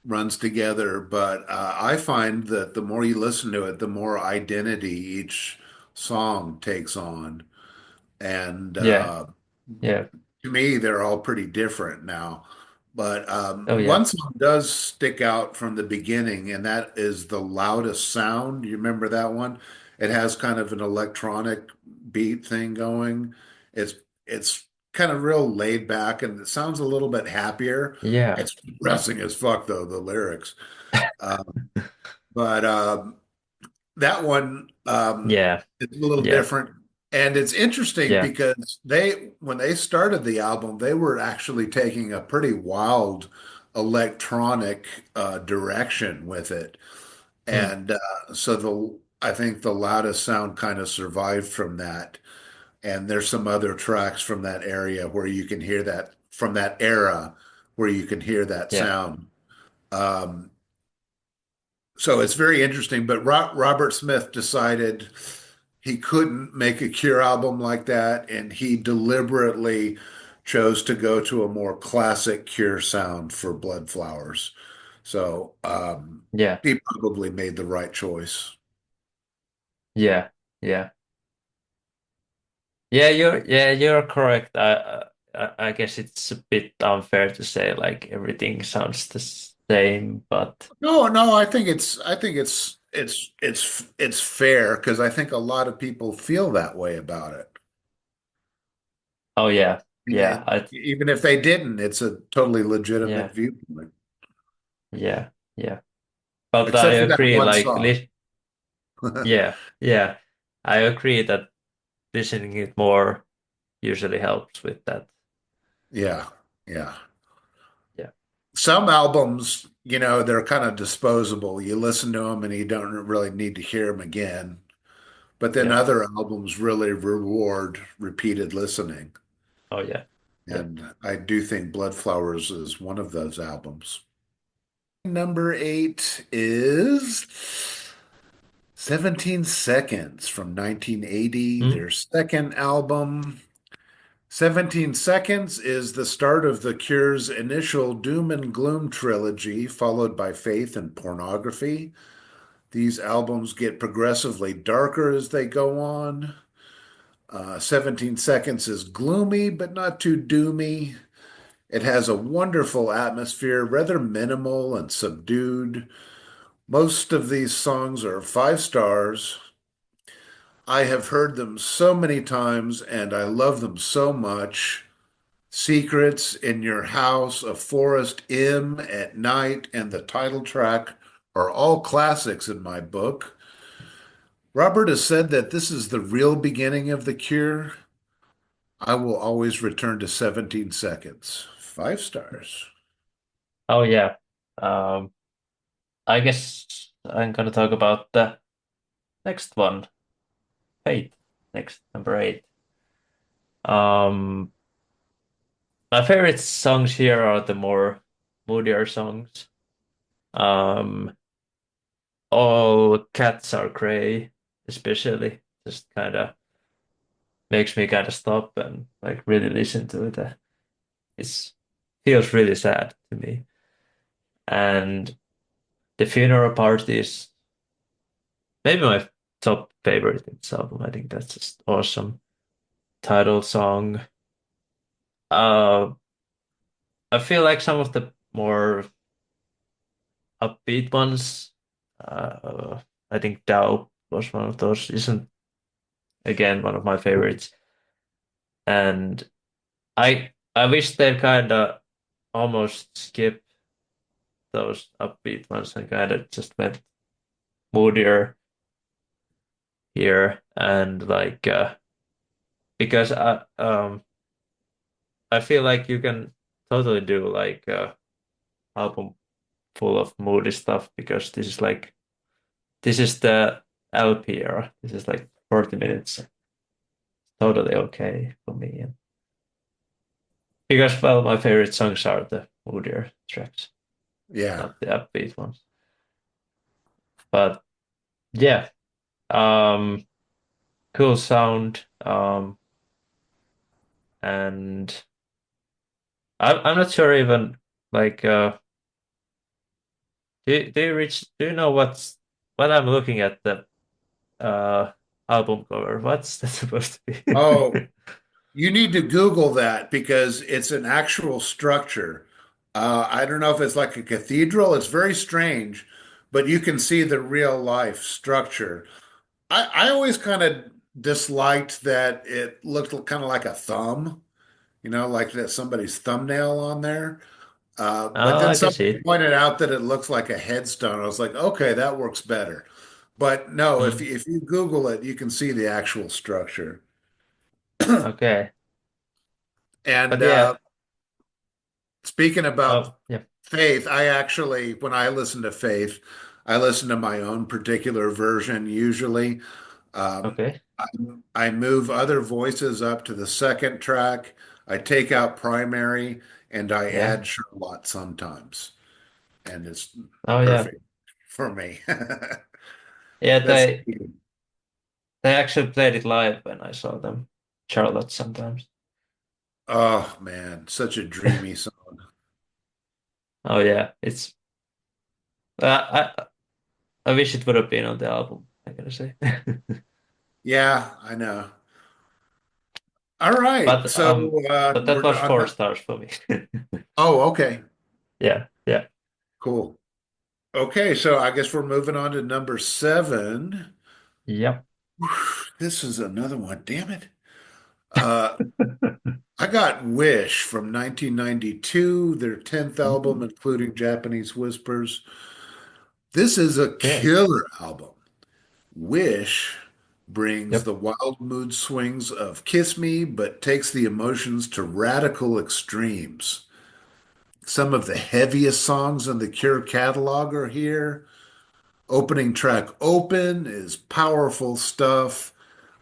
B: runs together. But I find that the more you listen to it, the more identity each song takes on. And
A: Yeah. Yeah.
B: To me, they're all pretty different now. But
A: Oh yeah.
B: one song does stick out from the beginning, and that is The Loudest Sound. You remember that one? It has kind of an electronic beat thing going. It's it's kind of real laid back, and it sounds a little bit happier.
A: Yeah.
B: It's depressing as fuck, though, the lyrics. But that one
A: Yeah.
B: is a little
A: Yeah.
B: different. And it's interesting
A: Yeah.
B: because when they started the album, they were actually taking a pretty wild electronic direction with it.
A: Mm.
B: And so I think the loudest sound kind of survived from that. And there's some other tracks from that area where you can hear that from that era where you can hear that
A: Yeah.
B: sound. Um, so it's very interesting. But Robert Smith decided he couldn't make a Cure album like that, and he deliberately chose to go to a more classic Cure sound for Bloodflowers. So
A: Yeah.
B: he probably made the right choice.
A: Yeah. Yeah. Yeah, you're correct. I guess it's a bit unfair to say like everything sounds the same, but
B: No, no, I think it's fair because I think a lot of people feel that way about it.
A: oh yeah.
B: And
A: Yeah.
B: even if they didn't, it's a totally
A: Yeah.
B: legitimate viewpoint,
A: Yeah. Yeah. But I
B: except for that
A: agree
B: one
A: like
B: song.
A: yeah. Yeah. I agree that listening it more usually helps with that.
B: Yeah, yeah.
A: Yeah.
B: Some albums, they're kind of disposable. You listen to them and you don't really need to hear them again. But then
A: Yeah.
B: other albums really reward repeated listening.
A: Oh yeah. Yeah.
B: And I do think Bloodflowers is one of those albums. Number 8 is 17 Seconds from 1980,
A: Mm?
B: their second album. 17 Seconds is the start of The Cure's initial doom and gloom trilogy, followed by Faith and Pornography. These albums get progressively darker as they go on. 17 Seconds is gloomy, but not too doomy. It has a wonderful atmosphere, rather minimal and subdued. Most of these songs are 5 stars. I have heard them so many times and I love them so much. Secrets in Your House, A Forest M at Night, and the title track are all classics in my book. Robert has said that this is the real beginning of The Cure. I will always return to 17 Seconds. 5 stars.
A: Oh yeah. Um, I guess I'm gonna talk about the next one, Fate. Next, number 8. Um, my favorite songs here are the more moodier songs. Um, All Cats Are Gray, especially, just kind of makes me kind of stop and like really listen to it. It's feels really sad to me. And The Funeral Party is maybe my top favorite in this album. I think that's just awesome. Title song. Uh, I feel like some of the more upbeat ones. I think Doubt was one of those. Isn't again one of my favorites. And I wish they kind of almost skip those upbeat ones and kind of just went moodier here and like because I feel like you can totally do like a album full of moody stuff because this is the LP era. This is like 40 minutes. Totally okay for me. And because well, my favorite songs are the moodier tracks,
B: Yeah.
A: not the upbeat ones. But yeah, um, cool sound. And I'm not sure even like do you know what I'm looking at the uh album cover? What's that supposed to
B: Oh,
A: be?
B: You need to Google that because it's an actual structure. I don't know if it's like a cathedral. It's very strange, but you can see the real life structure. I always kind of disliked that it looked kind of like a thumb, like that somebody's thumbnail on there. But
A: Oh,
B: then
A: I can see
B: somebody
A: it.
B: pointed out that it looks like a headstone. I was like, okay, that works better. But no, if
A: Mm,
B: if you Google it, you can see the actual structure.
A: okay.
B: And
A: But yeah.
B: speaking about
A: Oh, yeah.
B: Faith, when I listen to Faith, I listen to my own particular version usually. Um,
A: Okay.
B: I, I move other voices up to the second track. I take out primary and I
A: Yeah.
B: add Charlotte sometimes, and it's
A: Oh, yeah.
B: perfect for me.
A: Yeah,
B: That's
A: they actually played it live when I saw them. Charlotte sometimes.
B: oh man, such a dreamy song.
A: Oh yeah, it's I wish it would have been on the album, I gotta say.
B: Yeah, I know. All right,
A: But
B: so
A: but that
B: we're
A: was
B: done.
A: 4 stars for me.
B: Oh, okay,
A: Yeah, yeah.
B: cool. Okay, so I guess we're moving on to number seven.
A: Yep.
B: This is another one. Damn it. Uh, I got Wish from 1992, their 10th album,
A: Mm,
B: including Japanese Whispers. This is a
A: okay.
B: killer album. Wish brings
A: Yep.
B: the wild mood swings of Kiss Me, but takes the emotions to radical extremes. Some of the heaviest songs in the Cure catalog are here. Opening track Open is powerful stuff,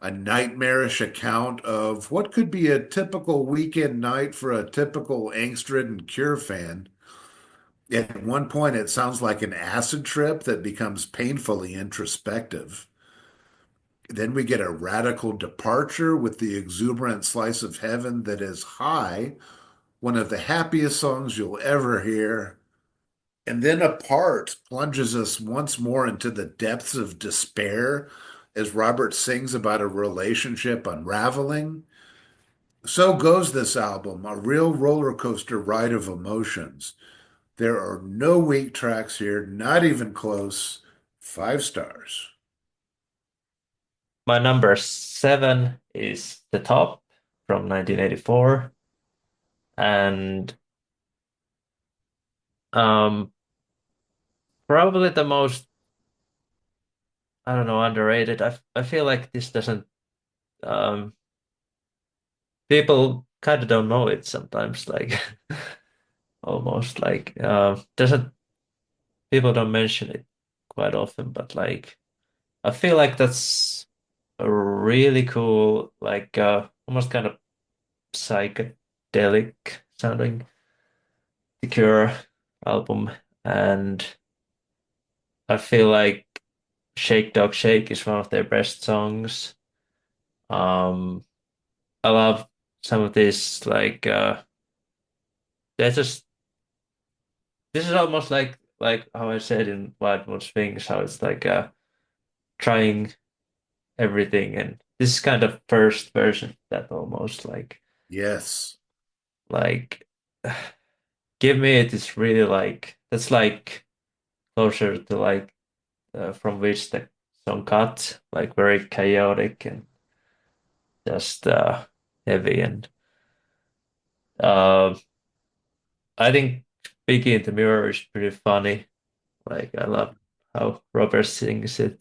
B: a nightmarish account of what could be a typical weekend night for a typical angst-ridden Cure fan. At one point, it sounds like an acid trip that becomes painfully introspective. Then we get a radical departure with the exuberant slice of heaven that is High, one of the happiest songs you'll ever hear. And then Apart plunges us once more into the depths of despair as Robert sings about a relationship unraveling. So goes this album, a real roller coaster ride of emotions. There are no weak tracks here, not even close. 5 stars.
A: My number 7 is The Top from 1984. And um probably the most, I don't know, underrated. I feel like this doesn't um people kind of don't know it sometimes, like almost like doesn't people don't mention it quite often, but like I feel like that's a really cool, like almost kind of psychedelic sounding The Cure album, and I feel like Shake Dog Shake is one of their best songs. Um, I love some of this, like they're just this is almost like how I said in Wild Mood Swings, how it's like trying everything, and this is kind of first version of that almost
B: Yes.
A: like Give Me It is really like that's like closer to like from which the song cut, like very chaotic and just heavy, and uh I think Speaking in the Mirror is pretty funny. Like I love how Robert sings it.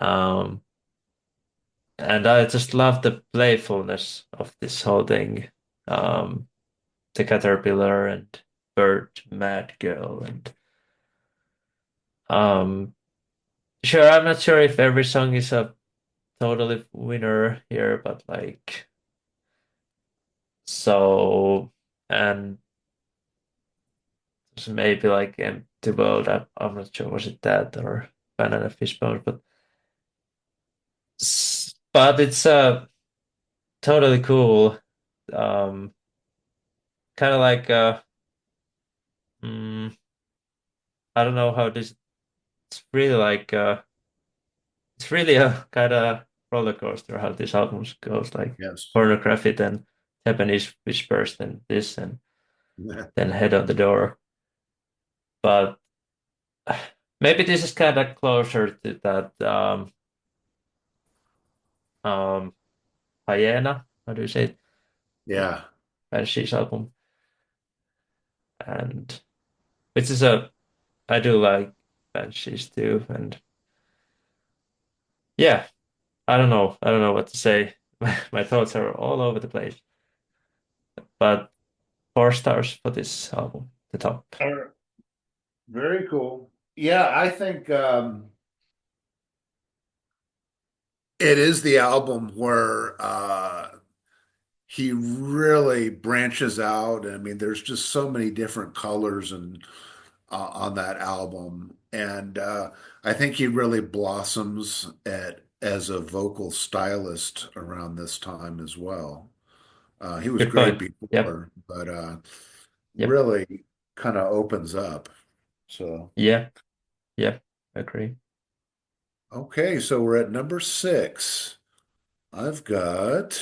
A: Um and I just love the playfulness of this whole thing. Um the Caterpillar and Bird Mad Girl, and um sure, I'm not sure if every song is a totally winner here, but like so, and maybe like Empty World. I'm not sure was it that or Banana Fishbone, but but it's totally cool. Um, kind of like mm, I don't know how this. It's really like it's really a kind of. roller coaster how these albums goes, like
B: Yes.
A: Pornography, then Japanese Whispers, then this, and then Head on the Door. But maybe this is kind of closer to that um Hyena, how do you say it?
B: Yeah.
A: Banshees album, and which is a I do like Banshees too, and yeah, I don't know what to say. My thoughts are all over the place, but 4 stars for this album, the top.
B: All right. Very cool. Yeah, I think it is the album where he really branches out. I mean, there's just so many different colors and on that album, and I think he really blossoms at as a vocal stylist around this time as well. He was
A: Good
B: great
A: point. Yep,
B: before, but
A: yep,
B: really kind of opens up. So,
A: yeah, yep, agree.
B: okay, so we're at number six. I've got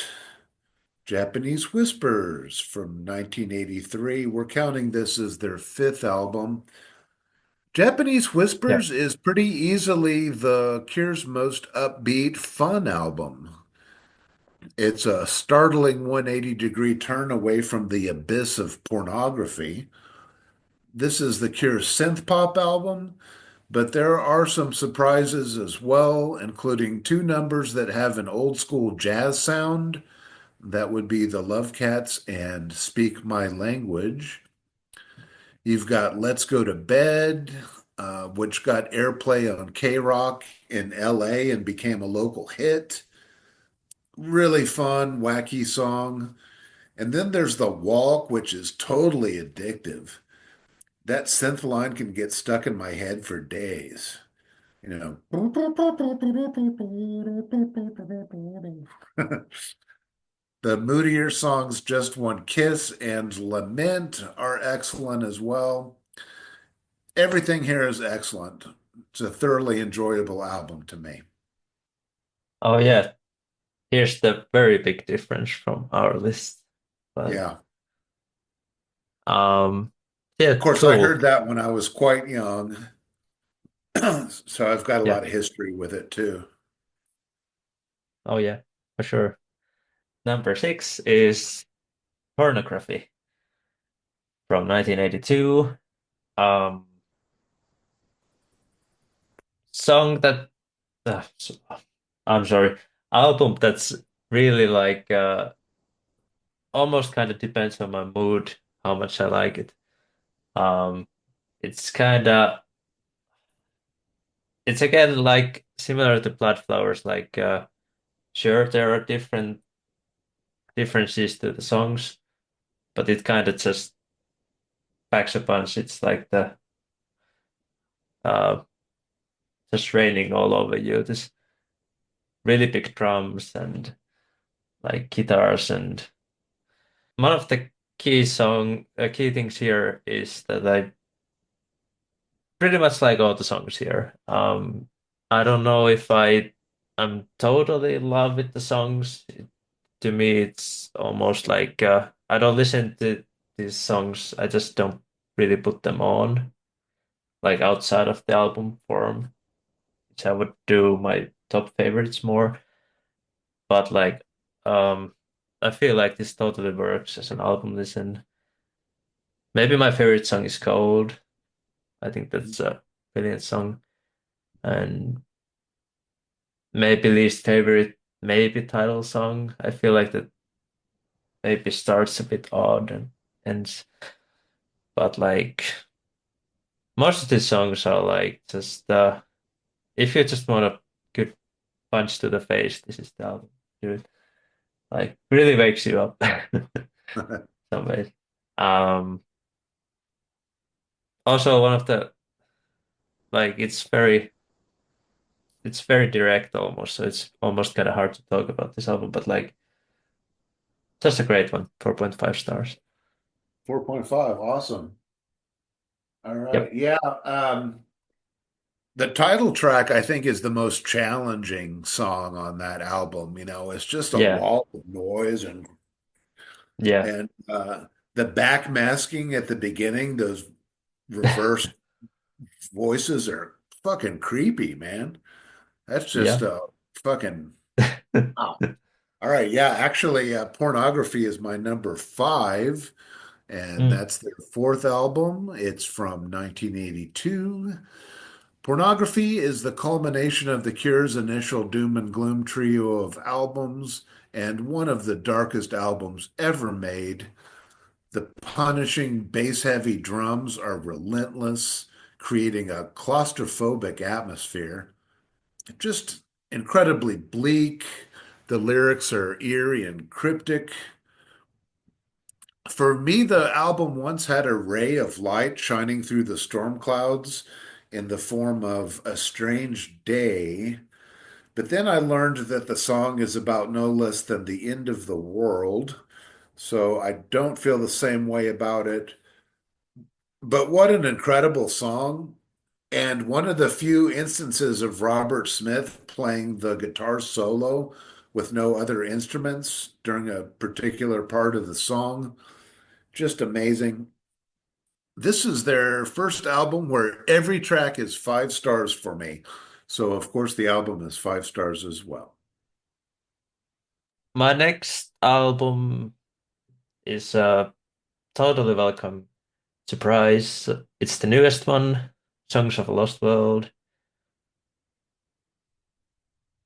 B: Japanese Whispers from 1983. We're counting this as their fifth album. Japanese
A: Yep.
B: Whispers is pretty easily the Cure's most upbeat, fun album. It's a startling 180-degree turn away from the abyss of pornography. This is the Cure's synth pop album, but there are some surprises as well, including two numbers that have an old school jazz sound. That would be the Love Cats and Speak My Language. You've got Let's Go to Bed, which got airplay on K Rock in LA and became a local hit. Really fun, wacky song. And then there's The Walk, which is totally addictive. That synth line can get stuck in my head for days. You know. The moodier songs Just One Kiss and Lament are excellent as well. Everything here is excellent. It's a thoroughly enjoyable album to me.
A: Oh yeah, here's the very big difference from our list. But
B: Yeah.
A: um,
B: Of
A: yeah,
B: course, I
A: cool.
B: heard that when I was quite young, so I've got a
A: Yeah.
B: lot of history with it too.
A: Oh yeah, for sure. Number 6 is Pornography from 1982. Um, song that I'm sorry, album that's really like almost kind of depends on my mood, how much I like it. Um, it's kind of it's again like similar to Bloodflowers. Like sure, there are differences to the songs, but it kind of just packs a punch. It's like the uh just raining all over you. This really big drums and like guitars, and one of the key things here is that I pretty much like all the songs here. I don't know if I'm totally in love with the songs. To me, it's almost like I don't listen to these songs. I just don't really put them on, like outside of the album form, which I would do my top favorites more. But like, um, I feel like this totally works as an album listen. Maybe my favorite song is Cold. I think that's a brilliant song. And maybe least favorite, maybe title song. I feel like that maybe starts a bit odd and ends, but like most of these songs are like just if you just want a good punch to the face, this is the album. Dude. Like really wakes you up some ways. Um, also one of the like it's very direct almost, so it's almost kind of hard to talk about this album, but like just a great one, 4.5 stars.
B: 4.5, awesome. All
A: Yep.
B: right. Yeah. The title track, I think, is the most challenging song on that album. It's just a
A: Yeah,
B: wall of noise
A: yeah,
B: and the backmasking at the beginning, those reverse voices are fucking creepy, man. That's just
A: yeah.
B: fucking wow. All right, yeah, actually, Pornography is my number five, and
A: Mm.
B: that's their fourth album. It's from 1982. Pornography is the culmination of The Cure's initial doom and gloom trio of albums and one of the darkest albums ever made. The punishing bass heavy drums are relentless, creating a claustrophobic atmosphere. Just incredibly bleak. The lyrics are eerie and cryptic. For me, the album once had a ray of light shining through the storm clouds in the form of A Strange Day. But then I learned that the song is about no less than the end of the world. So I don't feel the same way about it. But what an incredible song. And one of the few instances of Robert Smith playing the guitar solo with no other instruments during a particular part of the song. Just amazing. This is their first album where every track is 5 stars for me. So, of course, the album is 5 stars as well.
A: My next album is totally welcome surprise. It's the newest one, Songs of a Lost World.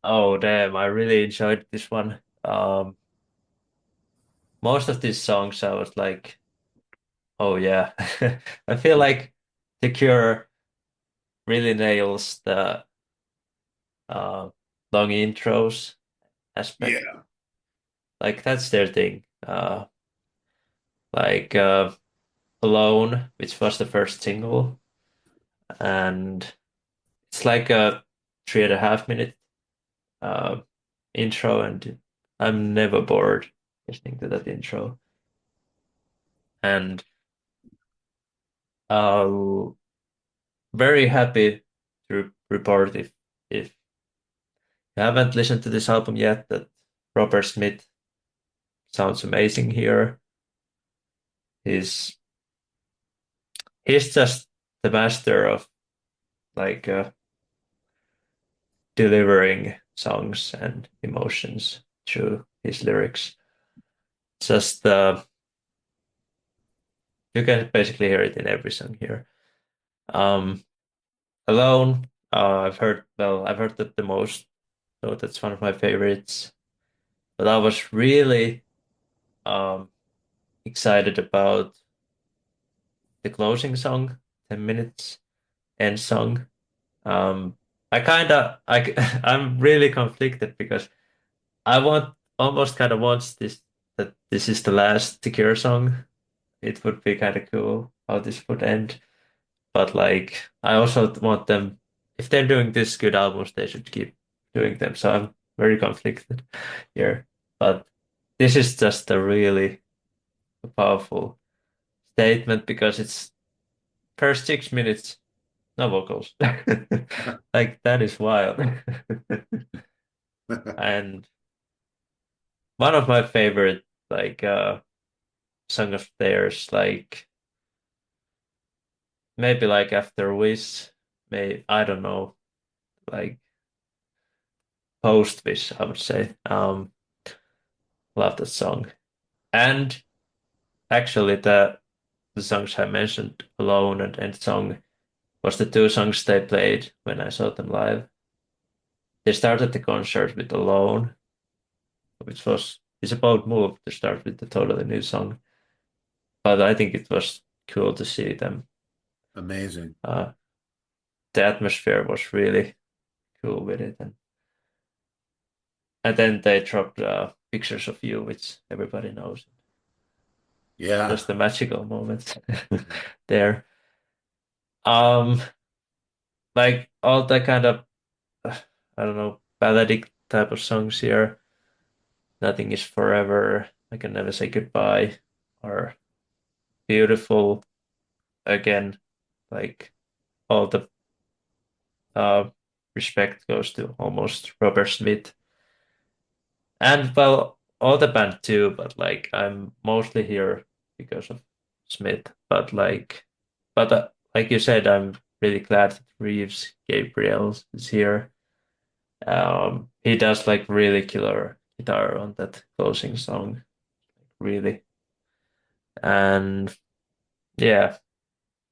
A: Oh damn, I really enjoyed this one. Most of these songs I was like, oh yeah. I feel like The Cure really nails the uh, long intros aspect.
B: Yeah.
A: Like that's their thing. Like Alone, which was the first single, and it's like a 3.5 minute uh, intro, and I'm never bored listening to that intro. And uh, very happy to report if you haven't listened to this album yet, that Robert Smith sounds amazing here. He's he's just the master of like delivering songs and emotions through his lyrics. Just you can basically hear it in every song here. Um, Alone, I've heard that the most, so that's one of my favorites. But I was really um excited about the closing song, 10 minutes end song. Um, I'm really conflicted because I want almost kind of wants this that this is the last The Cure song. It would be kind of cool how this would end. But like, I also want them, if they're doing this good albums, they should keep doing them. So I'm very conflicted here. But this is just a really powerful statement because it's first 6 minutes, no vocals. Like that is wild. And one of my favorite like song of theirs, like maybe like After Wish, may I don't know, like Post Wish, I would say. Love that song. And actually the songs I mentioned, Alone and End Song, was the two songs they played when I saw them live. They started the concert with Alone, which was it's a bold move to start with the totally new song. But I think it was cool to see them.
B: Amazing.
A: Uh, the atmosphere was really cool with it, and then they dropped pictures of you, which everybody knows.
B: Yeah.
A: Just the magical moments there. Um, like all the kind of I don't know balladic type of songs here. Nothing is forever. I can never say goodbye. Or beautiful again. Like all the uh, respect goes to almost Robert Smith. And well, all the band too, but like I'm mostly here because of Smith. But like you said, I'm really glad that Reeves Gabriel is here. He does like really killer guitar on that closing song, really. And yeah,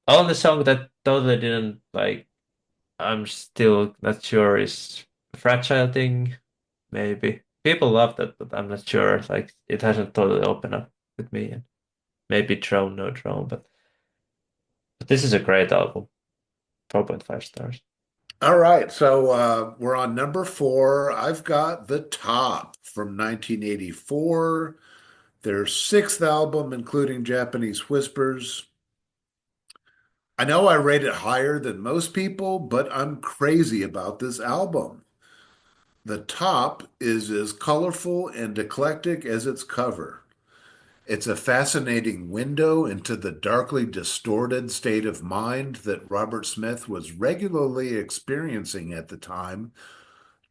A: only song that totally didn't like, I'm still not sure is Fragile Thing, maybe. People love that, but I'm not sure. Like it hasn't totally opened up with me. And maybe Drone, no Drone, but this is a great album. 4.5 stars.
B: All right, so we're on number four. I've got The Top from 1984, their sixth album, including Japanese Whispers. I know I rate it higher than most people, but I'm crazy about this album. The Top is as colorful and eclectic as its cover. It's a fascinating window into the darkly distorted state of mind that Robert Smith was regularly experiencing at the time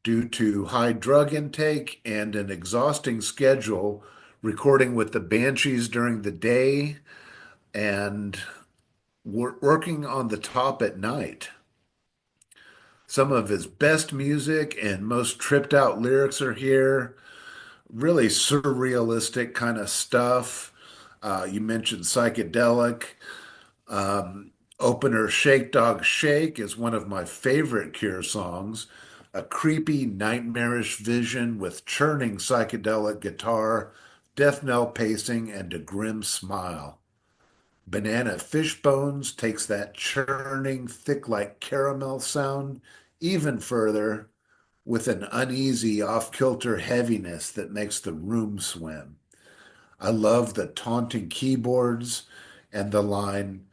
B: due to high drug intake and an exhausting schedule, recording with the Banshees during the day and working on the top at night. Some of his best music and most tripped out lyrics are here. Really surrealistic kind of stuff. You mentioned psychedelic. Um, Opener Shake Dog Shake is one of my favorite Cure songs. A creepy, nightmarish vision with churning psychedelic guitar, death knell pacing, and a grim smile. Banana Fish Bones takes that churning, thick like caramel sound even further with an uneasy, off kilter heaviness that makes the room swim. I love the taunting keyboards and the line,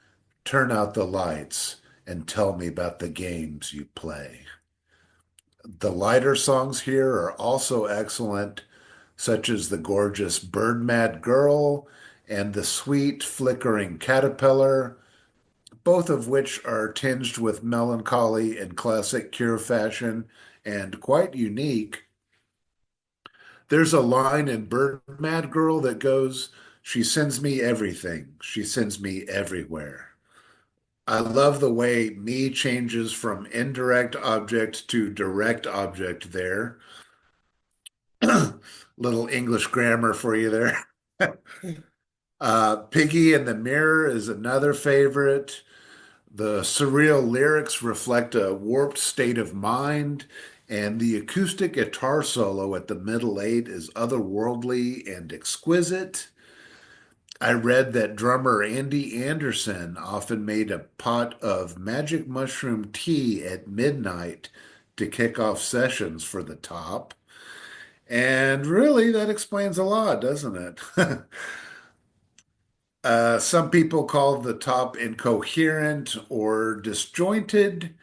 B: turn out the lights and tell me about the games you play. The lighter songs here are also excellent, such as the gorgeous Bird Mad Girl and the sweet flickering Caterpillar, both of which are tinged with melancholy in classic Cure fashion and quite unique. There's a line in Bird Mad Girl that goes, she sends me everything. She sends me everywhere. I love the way me changes from indirect object to direct object there. Little English grammar for you there. Piggy in the Mirror is another favorite. The surreal lyrics reflect a warped state of mind, and the acoustic guitar solo at the middle eight is otherworldly and exquisite. I read that drummer Andy Anderson often made a pot of magic mushroom tea at midnight to kick off sessions for the top. And really, that explains a lot, doesn't it? Some people call the top incoherent or disjointed,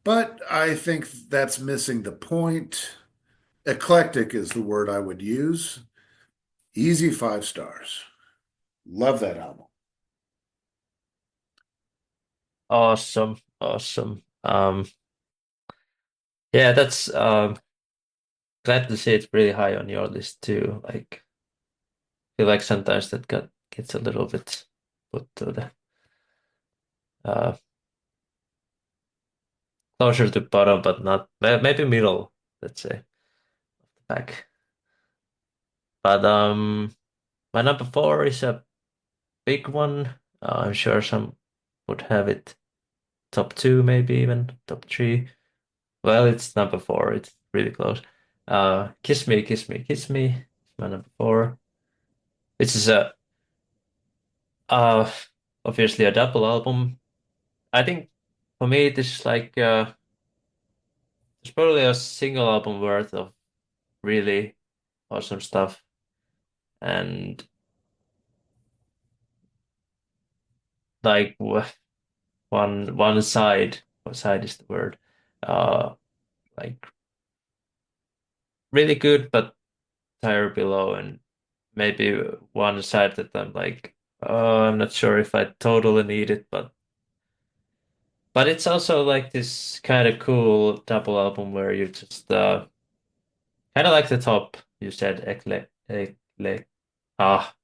B: but I think that's missing the point. Eclectic is the word I would use. Easy 5 stars. Love that album.
A: Awesome, awesome. Yeah, that's glad to see it really high on your list too. Like, I feel like sometimes that gets a little bit put to the uh closer to bottom, but not maybe middle, let's say, back. But my number four is a big one. I'm sure some would have it top two, maybe even top three. Well, it's number four. It's really close. Kiss Me, Kiss Me, Kiss Me. It's my number four. This is a uh obviously a double album. I think for me this is like it's probably a single album worth of really awesome stuff. And like one side, what side is the word? Uh like really good but tier below, and maybe one side that I'm like, oh, I'm not sure if I totally need it, But it's also like this kind of cool double album where you just kind of like the top you said ah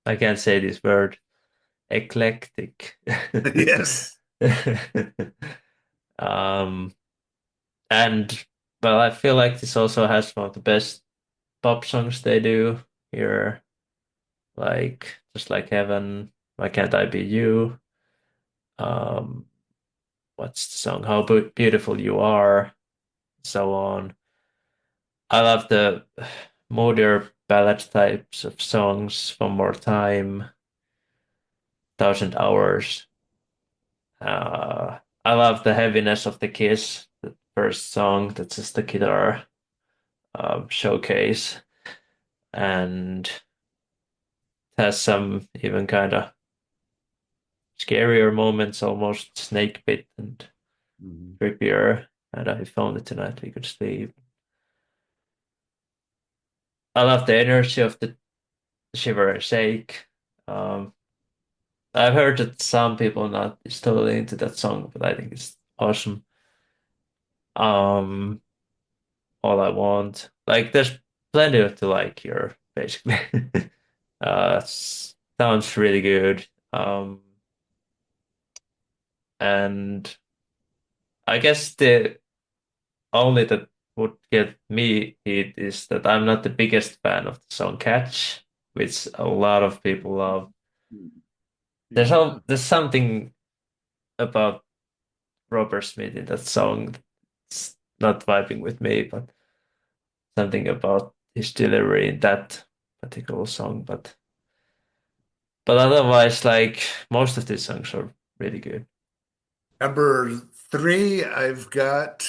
A: I can't say this word eclectic.
B: Yes.
A: Um and well I feel like this also has one of the best pop songs they do here, like just like Heaven, Why Can't I Be You? Um what's the song? How Beautiful You Are, so on. I love the moodier ballad types of songs, One More Time, 1,000 Hours. I love the heaviness of the Kiss, the first song that's just the guitar showcase, and has some even kind of scarier moments, almost snake bit and
B: Mhm.
A: creepier. And I found it tonight we could sleep. I love the energy of the Shiver and Shake. Um, I've heard that some people not is totally into that song, but I think it's awesome. Um, All I Want. Like, there's plenty to like here, basically. Sounds really good. And I guess the only that would get me hit is that I'm not the biggest fan of the song Catch, which a lot of people love.
B: Yeah.
A: There's something about Robert Smith in that song that's not vibing with me, but something about his delivery in that particular song. But otherwise, like most of these songs are really good.
B: Number three, I've got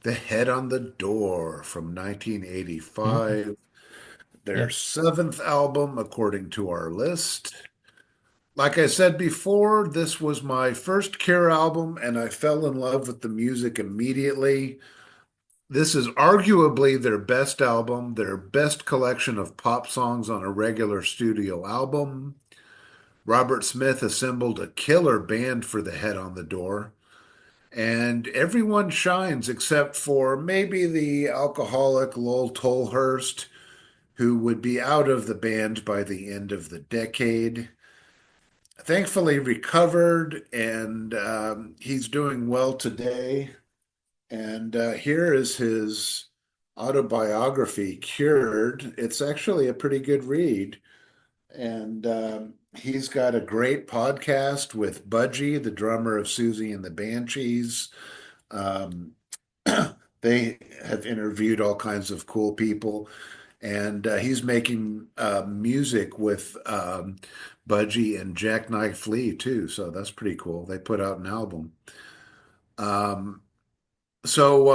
B: The Head on the Door from
A: Mhm.
B: 1985, their
A: Yeah.
B: seventh album, according to our list. Like I said before, this was my first Cure album, and I fell in love with the music immediately. This is arguably their best album, their best collection of pop songs on a regular studio album. Robert Smith assembled a killer band for The Head on the Door, and everyone shines except for maybe the alcoholic Lowell Tolhurst, who would be out of the band by the end of the decade. Thankfully recovered, and he's doing well today. And here is his autobiography, Cured. It's actually a pretty good read. And he's got a great podcast with Budgie, the drummer of Susie and the Banshees. Um, they have interviewed all kinds of cool people, and he's making music with Budgie and Jackknife Lee too. So that's pretty cool. They put out an album. Um, so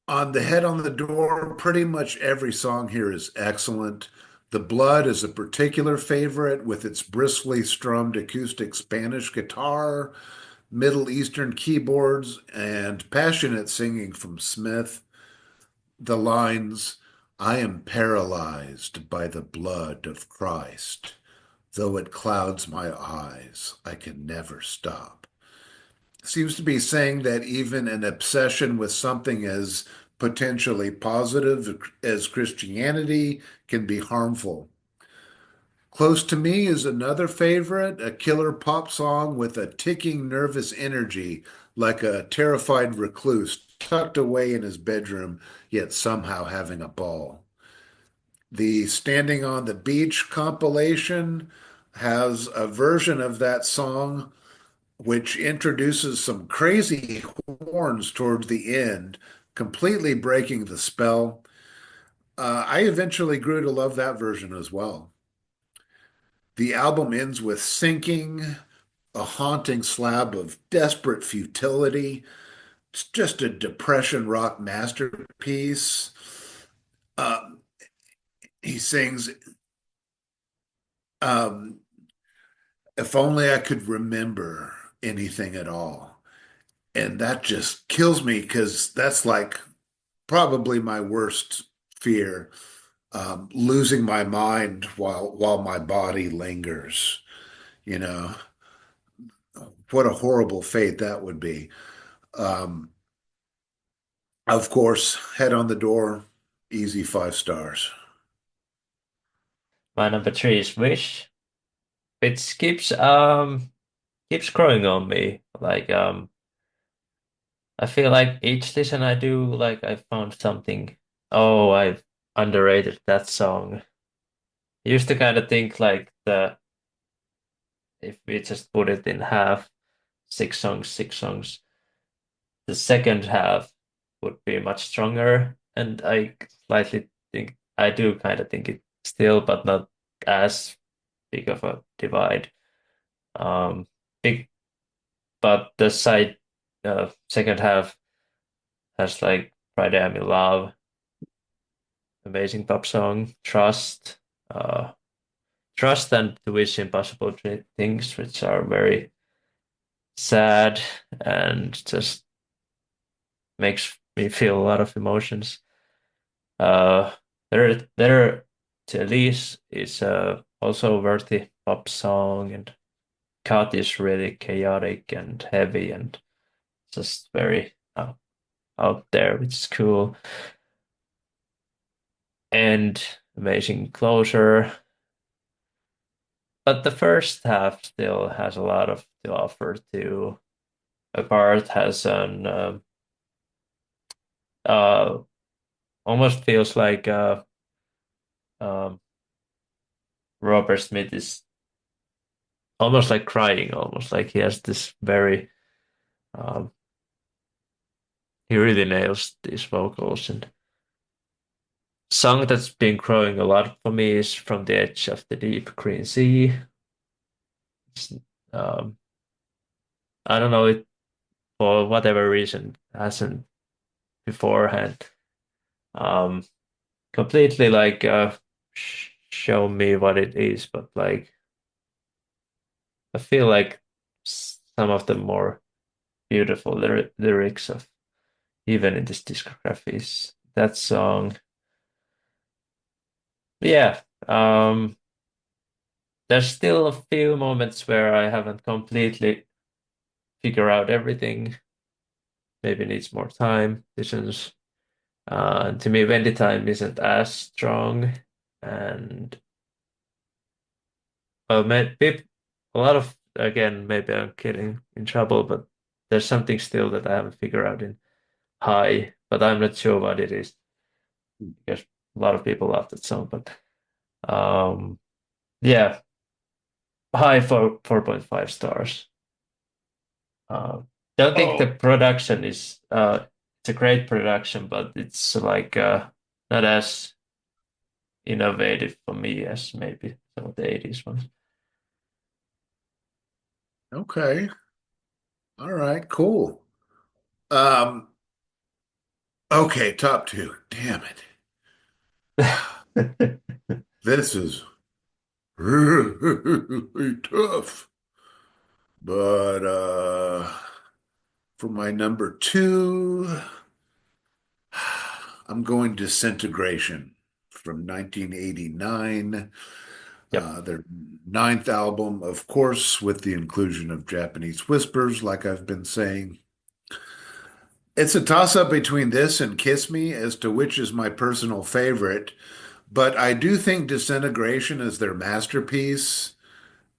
B: on The Head on the Door, pretty much every song here is excellent. The Blood is a particular favorite with its briskly strummed acoustic Spanish guitar, Middle Eastern keyboards, and passionate singing from Smith. The lines, I am paralyzed by the blood of Christ. Though it clouds my eyes, I can never stop. Seems to be saying that even an obsession with something as potentially positive as Christianity can be harmful. Close to Me is another favorite, a killer pop song with a ticking nervous energy, like a terrified recluse tucked away in his bedroom, yet somehow having a ball. The Standing on the Beach compilation has a version of that song which introduces some crazy horns towards the end, completely breaking the spell. I eventually grew to love that version as well. The album ends with Sinking, a haunting slab of desperate futility. It's just a depression rock masterpiece. Uh, he sings, um, If only I could remember anything at all. And that just kills me because that's like probably my worst fear, losing my mind while my body lingers, you know. what a horrible fate that would be. Um, of course, Head on the Door, easy 5 stars.
A: My number three is Wish, which keeps growing on me. I feel like each listen I do, like I found something. Oh, I've underrated that song. I used to kind of think like the if we just put it in half, 6 songs, 6 songs, the second half would be much stronger. And I slightly think I do kind of think it still, but not as big of a divide. Um, big, but the second half has like Friday I'm in Love, amazing pop song, uh, Trust and To Wish Impossible Things, which are very sad and just makes me feel a lot of emotions. Uh, there to Elise is also a worthy pop song, and Cut is really chaotic and heavy and just very out there, which is cool. And amazing closure. But the first half still has a lot of to offer too. A part has an uh almost feels like um Robert Smith is almost like crying, almost like he has this very um he really nails these vocals. And song that's been growing a lot for me is From the Edge of the Deep Green Sea. It's, um I don't know, it for whatever reason hasn't beforehand um completely like show me what it is, but like I feel like some of the more beautiful lyrics of even in this discography is that song. Yeah, there's still a few moments where I haven't completely figured out everything. Maybe needs more time. Listens. To me, Wendy Time isn't as strong, and well, maybe a lot of again, maybe I'm getting in trouble, but there's something still that I haven't figured out in High, but I'm not sure what it is because a lot of people love that song. But um, yeah, High for 4.5 stars. Uh, don't think the
B: Oh,
A: production is it's a great production, but it's like not as innovative for me as maybe some of the 80s ones.
B: okay. All right, cool. Um, okay, top two. Damn it. This is really tough. But for my number two, I'm going Disintegration from 1989.
A: Yep.
B: Their ninth album, of course, with the inclusion of Japanese Whispers, like I've been saying. It's a toss-up between this and Kiss Me as to which is my personal favorite, but I do think Disintegration is their masterpiece.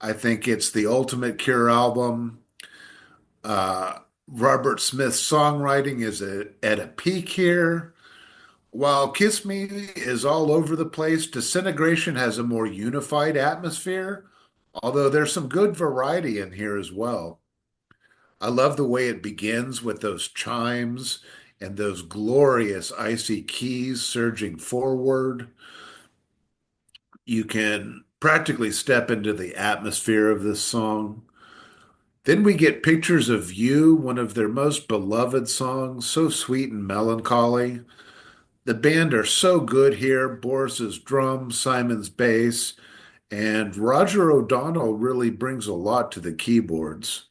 B: I think it's the ultimate Cure album. Uh, Robert Smith's songwriting is at a peak here. While Kiss Me is all over the place, Disintegration has a more unified atmosphere, although there's some good variety in here as well. I love the way it begins with those chimes and those glorious icy keys surging forward. You can practically step into the atmosphere of this song. Then we get pictures of You, one of their most beloved songs, so sweet and melancholy. The band are so good here. Boris's drums, Simon's bass, and Roger O'Donnell really brings a lot to the keyboards.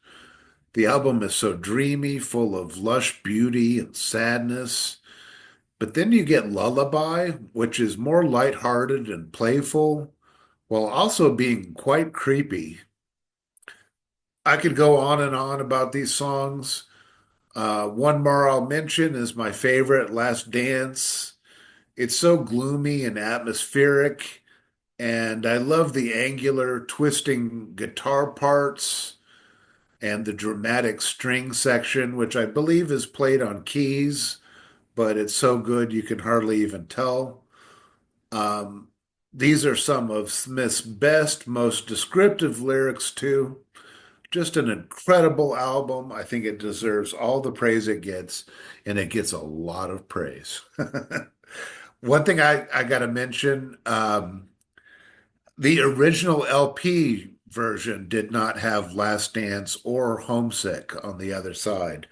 B: The album is so dreamy, full of lush beauty and sadness. But then you get Lullaby, which is more lighthearted and playful, while also being quite creepy. I could go on and on about these songs. One more I'll mention is my favorite, Last Dance. It's so gloomy and atmospheric, and I love the angular, twisting guitar parts and the dramatic string section, which I believe is played on keys, but it's so good you can hardly even tell. Um, these are some of Smith's best, most descriptive lyrics, too. Just an incredible album. I think it deserves all the praise it gets, and it gets a lot of praise. One thing I got to mention, the original LP version did not have Last Dance or Homesick on the other side.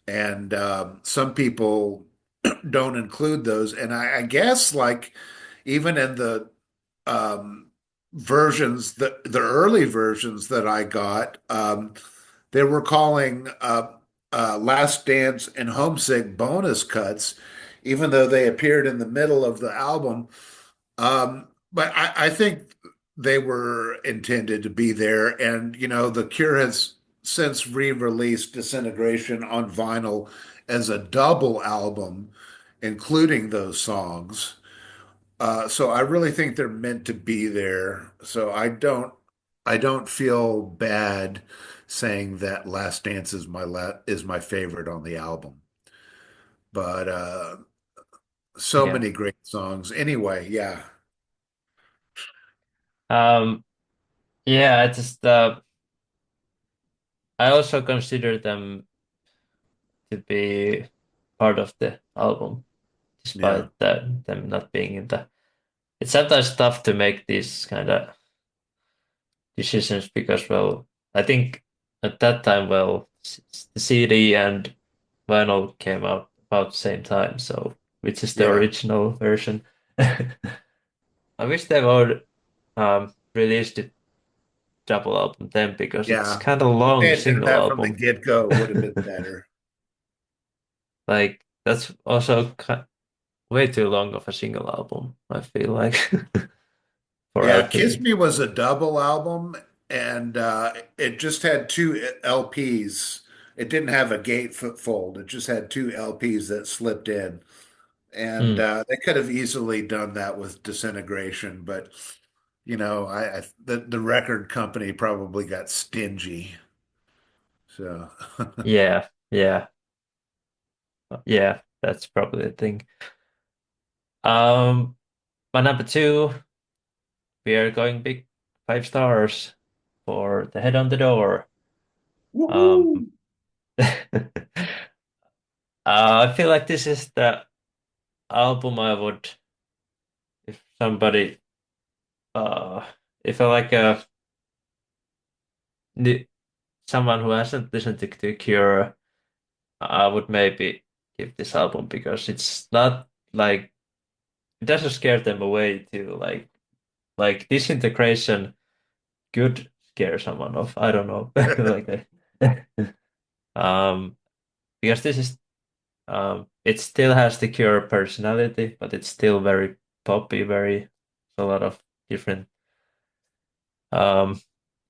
B: And some people don't include those. And I guess, like, even in the um, versions, the early versions that I got, they were calling Last Dance and Homesick bonus cuts, even though they appeared in the middle of the album. But I think they were intended to be there. And, The Cure has since re-released Disintegration on vinyl as a double album, including those songs. So I really think they're meant to be there. So I don't feel bad saying that Last Dance is my favorite on the album. But so
A: Yeah.
B: many great songs. Anyway, yeah.
A: Um, yeah, I just I also consider them to be part of the album,
B: Yeah.
A: despite them not being in the. It's sometimes tough to make these kind of decisions because, well, I think at that time, well, the CD and vinyl came out about the same time, so which is the
B: Yeah.
A: original version. I wish they would released it double album then because it's
B: Yeah.
A: kind of
B: If they
A: long
B: had done
A: single
B: that from the
A: album.
B: get-go, it would have been better.
A: Like that's also way too long of a single album, I feel like for
B: Yeah, Kiss
A: LP.
B: Me was a double album, and it just had two LPs. It didn't have a gatefold. It just had two LPs that slipped in. And
A: Mm,
B: they could have easily done that with Disintegration, but the record company probably got stingy. So
A: yeah, yeah, yeah, that's probably the thing. Um, my number two, we are going big 5 stars for The Head on the Door. Um,
B: woohoo!
A: I feel like this is the album I would, if somebody, uh, if I like new, someone who hasn't listened to The Cure, I would maybe give this album because it's not like it doesn't scare them away to like Disintegration could scare someone off. I don't know. Like um because this is it still has the Cure personality, but it's still very poppy, very a lot of different um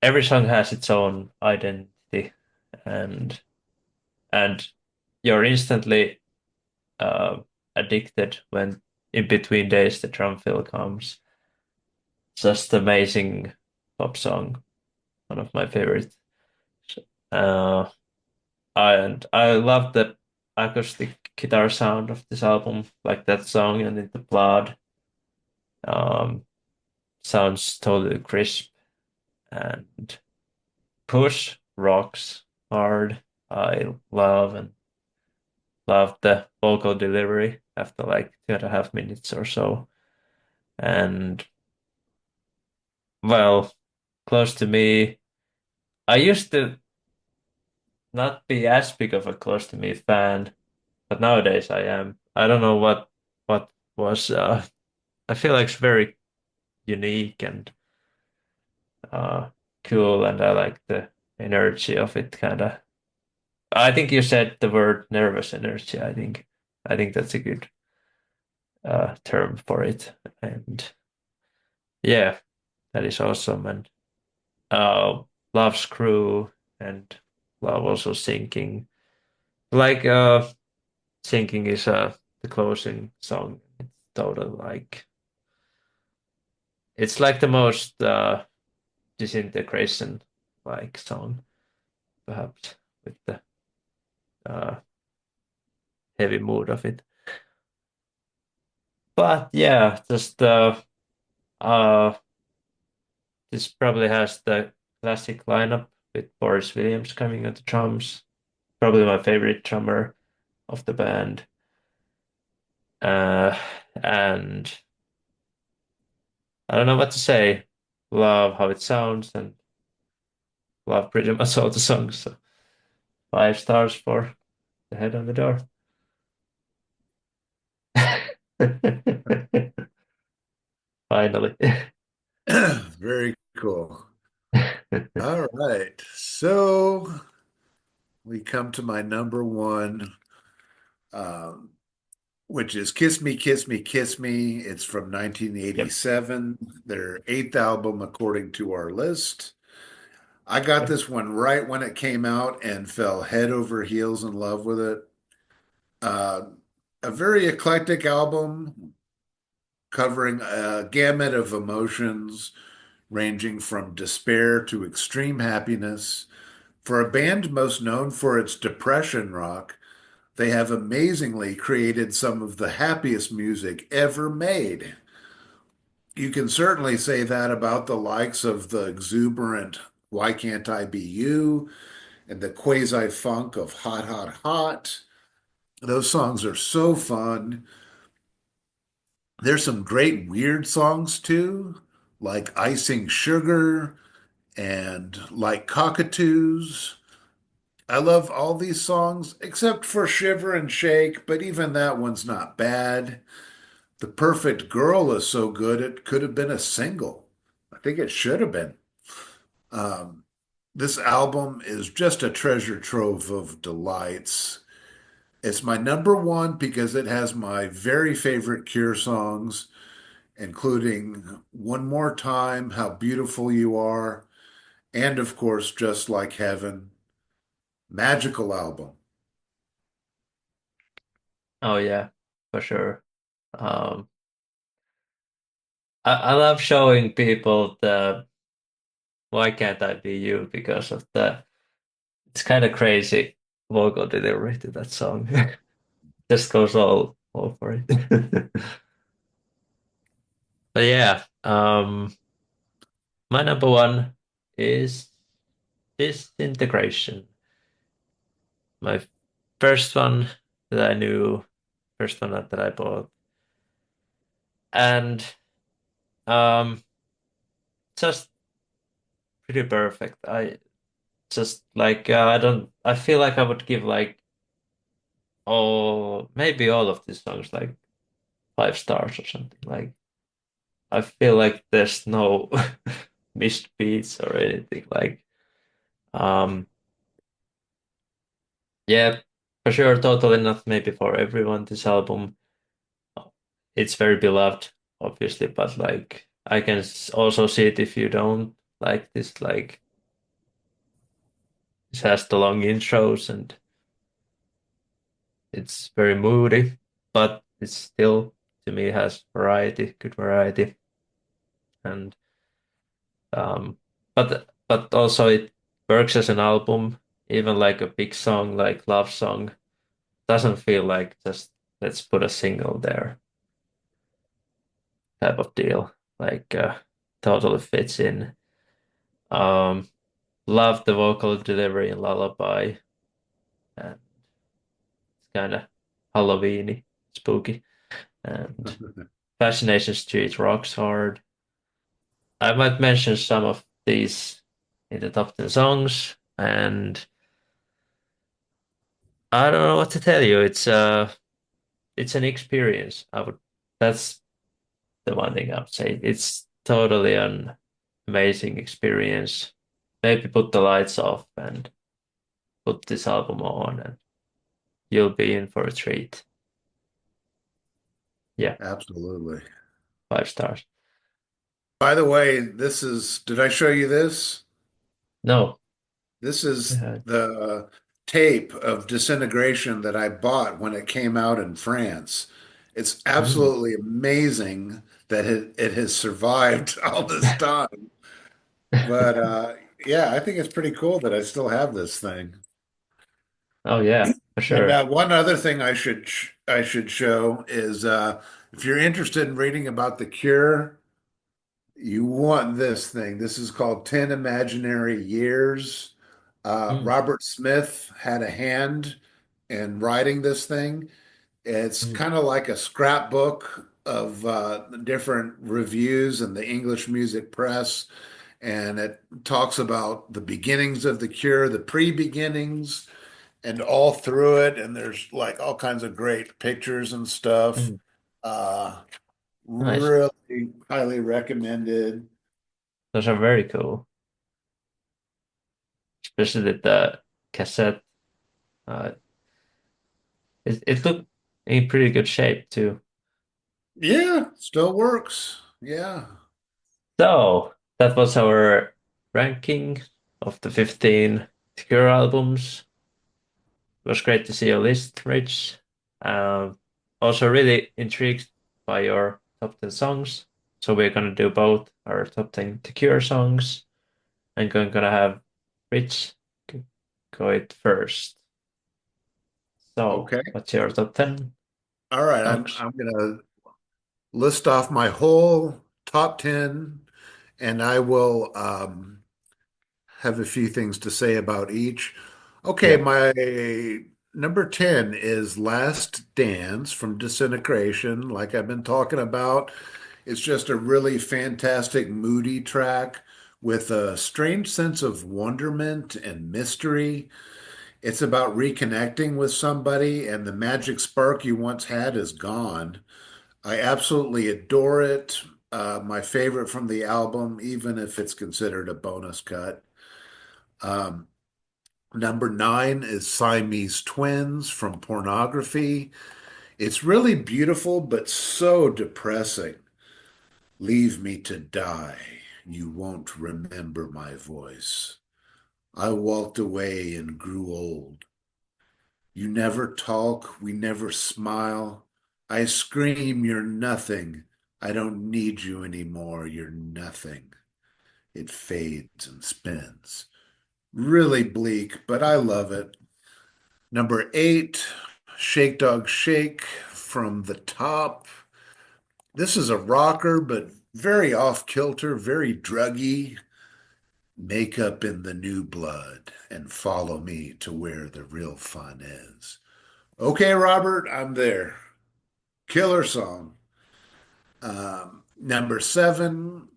A: every song has its own identity and and you're instantly uh, addicted when in between days the drum fill comes. Just amazing pop song, one of my favorites. Uh, and I love the acoustic guitar sound of this album, like that song and In the Blood. Um, sounds totally crisp and Push rocks hard. I love the vocal delivery after like 2.5 minutes or so. And well, close to me. I used to not be as big of a close to me fan, but nowadays I am. I don't know what was I feel like it's very unique and uh cool and I like the energy of it kind of. I think you said the word nervous energy. I think that's a good term for it. And yeah, that is awesome. And uh Love Screw. and love also sinking. Like sinking is the closing song. It's total like it's like the most disintegration like song perhaps with the uh, heavy mood of it. But yeah, just uh, this probably has the classic lineup with Boris Williams coming on the drums. Probably my favorite drummer of the band. Uh, and I don't know what to say. Love how it sounds and love pretty much all the songs. So 5 stars for the head on the door. Finally.
B: Very cool. All right. So we come to my number one, um, which is Kiss Me, Kiss Me, Kiss Me. It's from
A: Yep.
B: 1987, their eighth album, according to our list. I got
A: Yep.
B: this one right when it came out and fell head over heels in love with it. Uh, a very eclectic album covering a gamut of emotions ranging from despair to extreme happiness. For a band most known for its depression rock, they have amazingly created some of the happiest music ever made. You can certainly say that about the likes of the exuberant Why Can't I Be You and the quasi funk of Hot, Hot, Hot. Those songs are so fun. There's some great weird songs too, like Icing Sugar and like Cockatoos. I love all these songs except for Shiver and Shake, but even that one's not bad. The Perfect Girl is so good it could have been a single. I think it should have been. Um, this album is just a treasure trove of delights. It's my number one because it has my very favorite Cure songs, including One More Time, How Beautiful You Are, and of course, Just Like Heaven. Magical album.
A: Oh yeah, for sure. Um, I love showing people the Why Can't I Be You because of the it's kind of crazy vocal delivery to that song. Just goes all for it. But yeah, my number one is Disintegration. My first one that I knew, first one that I bought, and um, just pretty perfect. I just like I don't. I feel like I would give like maybe all of these songs like 5 stars or something. Like I feel like there's no missed beats or anything. Like um, yeah, for sure, totally not maybe for everyone. This album, it's very beloved, obviously, but like I can also see it if you don't like this. Like it has the long intros and it's very moody, but it's still to me has variety, good variety, and um, but also it works as an album. Even like a big song like Love Song doesn't feel like just let's put a single there type of deal. Like totally fits in. Um, love the vocal delivery in Lullaby, and it's kind of Halloweeny, spooky, and Fascination Street rocks hard. I might mention some of these in the top 10 songs, and I don't know what to tell you. It's an experience. I would that's the one thing I would say. It's totally an amazing experience. Maybe put the lights off and put this album on, and you'll be in for a treat. Yeah,
B: Absolutely.
A: 5 stars.
B: By the way, this is, did I show you this?
A: No.
B: This is
A: Yeah.
B: the tape of Disintegration that I bought when it came out in France. It's
A: Mm.
B: absolutely amazing that it has survived all this time. But yeah, I think it's pretty cool that I still have this thing.
A: Oh yeah, for
B: And
A: sure.
B: one other thing I should show is if you're interested in reading about the Cure, you want this thing. This is called 10 Imaginary Years.
A: Mm.
B: Robert Smith had a hand in writing this thing. It's
A: Mm.
B: kind of like a scrapbook of different reviews in the English music press, and it talks about the beginnings of the Cure, the pre-beginnings, and all through it. And there's like all kinds of great pictures and stuff.
A: Mm.
B: Uh,
A: Nice.
B: really highly recommended.
A: Those are very cool, especially the cassette. Uh, it looked in pretty good shape too.
B: Yeah, still works. Yeah.
A: So that was our ranking of the 15 Cure albums. It was great to see your list, Rich. Also, really intrigued by your top 10 songs. So we're gonna do both our top 10 The Cure songs and gonna have Rich go it first. So,
B: Okay.
A: what's your top 10
B: All right.
A: songs?
B: I'm gonna list off my whole top 10, and I will have a few things to say about each. Okay,
A: Yeah.
B: my number 10 is Last Dance from Disintegration, like I've been talking about. It's just a really fantastic, moody track with a strange sense of wonderment and mystery. It's about reconnecting with somebody, and the magic spark you once had is gone. I absolutely adore it. My favorite from the album, even if it's considered a bonus cut. Um, Number 9 is Siamese Twins from Pornography. It's really beautiful, but so depressing. Leave me to die. You won't remember my voice. I walked away and grew old. You never talk, we never smile. I scream, you're nothing. I don't need you anymore. You're nothing. It fades and spins. Really bleak, but I love it. Number 8, Shake Dog Shake from the Top. This is a rocker, but very off kilter, very druggy. Makeup in the new blood and follow me to where the real fun is. Okay, Robert, I'm there. Killer song. Number 7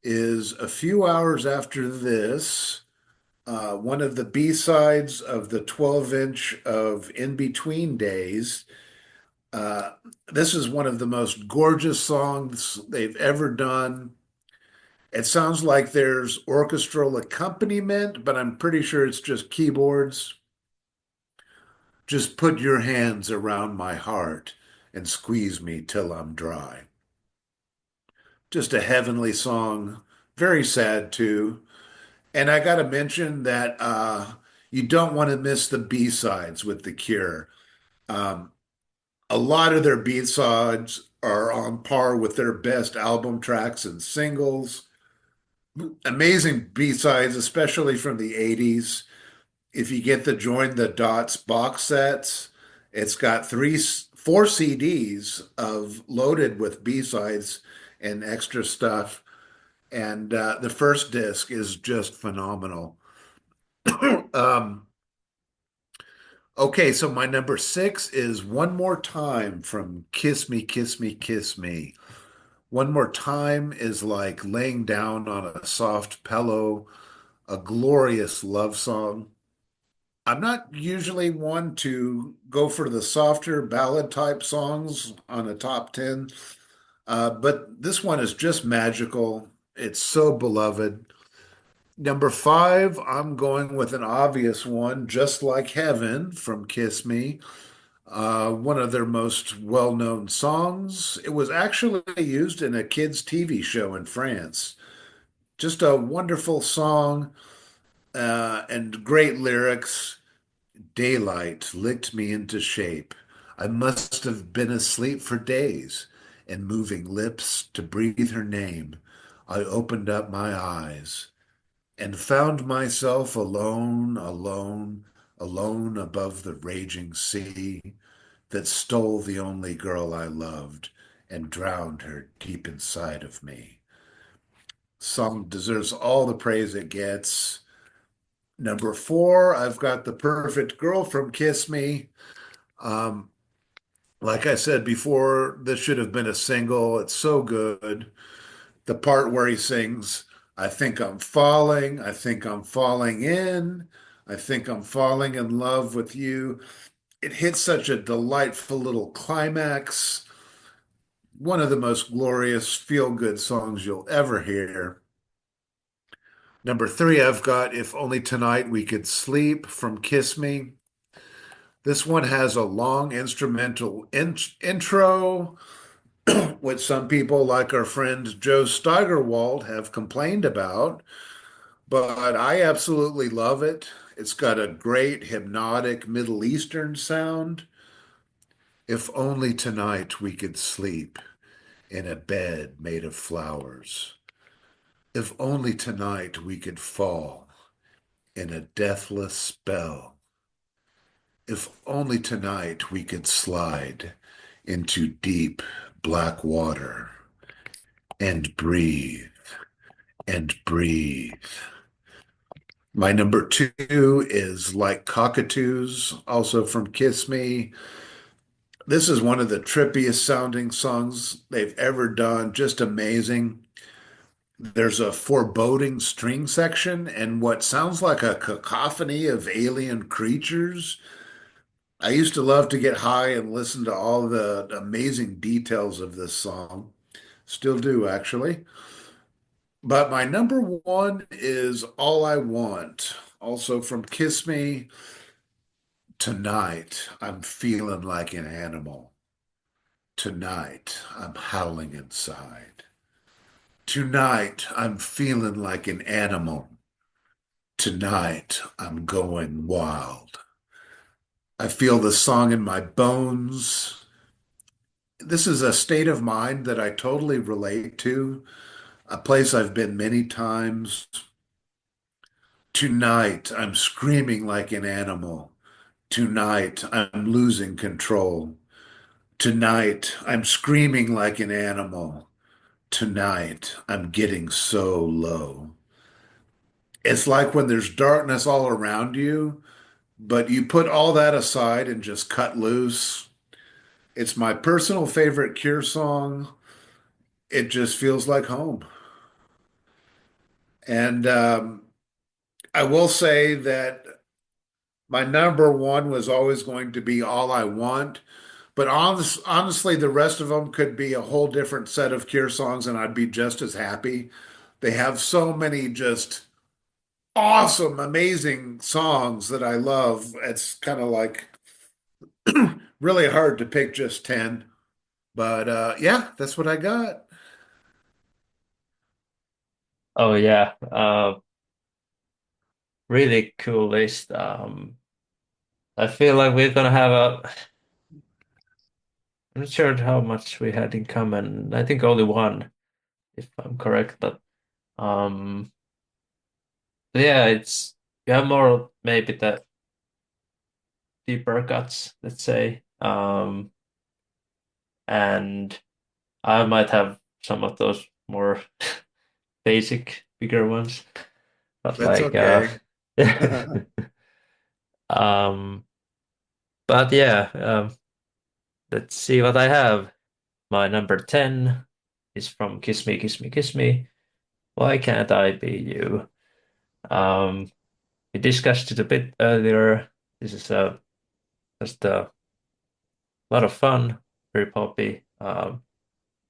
B: is a few hours after this, one of the B-sides of the 12-inch of In Between Days. Uh, this is one of the most gorgeous songs they've ever done. It sounds like there's orchestral accompaniment, but I'm pretty sure it's just keyboards. Just put your hands around my heart and squeeze me till I'm dry. Just a heavenly song, very sad too. And I got to mention that you don't want to miss the B-sides with The Cure. Um, a lot of their B-sides are on par with their best album tracks and singles. Amazing B-sides, especially from the 80s. If you get the Join the Dots box sets, it's got four CDs of loaded with B-sides and extra stuff. And the first disc is just phenomenal. um, okay, so my number 6 is One More Time from Kiss Me, Kiss Me, Kiss Me. One More Time is like laying down on a soft pillow, a glorious love song. I'm not usually one to go for the softer ballad type songs on a top 10, but this one is just magical. It's so beloved. Number 5, I'm going with an obvious one, Just Like Heaven from Kiss Me, one of their most well-known songs. It was actually used in a kids' TV show in France. Just a wonderful song. and great lyrics. Daylight licked me into shape. I must have been asleep for days, and moving lips to breathe her name. I opened up my eyes and found myself alone, alone, alone above the raging sea that stole the only girl I loved and drowned her deep inside of me. Song deserves all the praise it gets. Number four, I've got The Perfect Girl from Kiss Me. Um, like I said before, this should have been a single. It's so good. The part where he sings, I think I'm falling, I think I'm falling in, I think I'm falling in love with you. It hits such a delightful little climax. One of the most glorious feel-good songs you'll ever hear. Number three, I've got If Only Tonight We Could Sleep from Kiss Me. This one has a long instrumental intro, which some people, like our friend Joe Steigerwald, have complained about, but I absolutely love it. It's got a great hypnotic Middle Eastern sound. If only tonight we could sleep in a bed made of flowers. If only tonight we could fall in a deathless spell. If only tonight we could slide into deep black water and breathe and breathe. My number two is Like Cockatoos, also from Kiss Me. This is one of the trippiest sounding songs they've ever done. Just amazing. There's a foreboding string section and what sounds like a cacophony of alien creatures. I used to love to get high and listen to all the amazing details of this song. Still do, actually. But my number one is All I Want, also from Kiss Me. Tonight, I'm feeling like an animal. Tonight, I'm howling inside. Tonight, I'm feeling like an animal. Tonight, I'm going wild. I feel the song in my bones. This is a state of mind that I totally relate to, a place I've been many times. Tonight, I'm screaming like an animal. Tonight, I'm losing control. Tonight, I'm screaming like an animal. Tonight, I'm getting so low. It's like when there's darkness all around you, but you put all that aside and just cut loose. It's my personal favorite Cure song. It just feels like home. And I will say that my number one was always going to be All I Want. But honestly, the rest of them could be a whole different set of Cure songs, and I'd be just as happy. They have so many just awesome, amazing songs that I love. It's kind of like really hard to pick just 10. But yeah, that's what I got.
A: Oh yeah, really cool list. I feel like we're gonna have a. I'm not sure how much we had in common. I think only one, if I'm correct. But um, yeah, it's you have more maybe the deeper cuts, let's say. And I might have some of those more basic, bigger ones. But
B: That's
A: like,
B: okay.
A: um, but yeah, let's see what I have. My number 10 is from Kiss Me, Kiss Me, Kiss Me. Why can't I be you? Um, we discussed it a bit earlier. This is just a lot of fun, very poppy.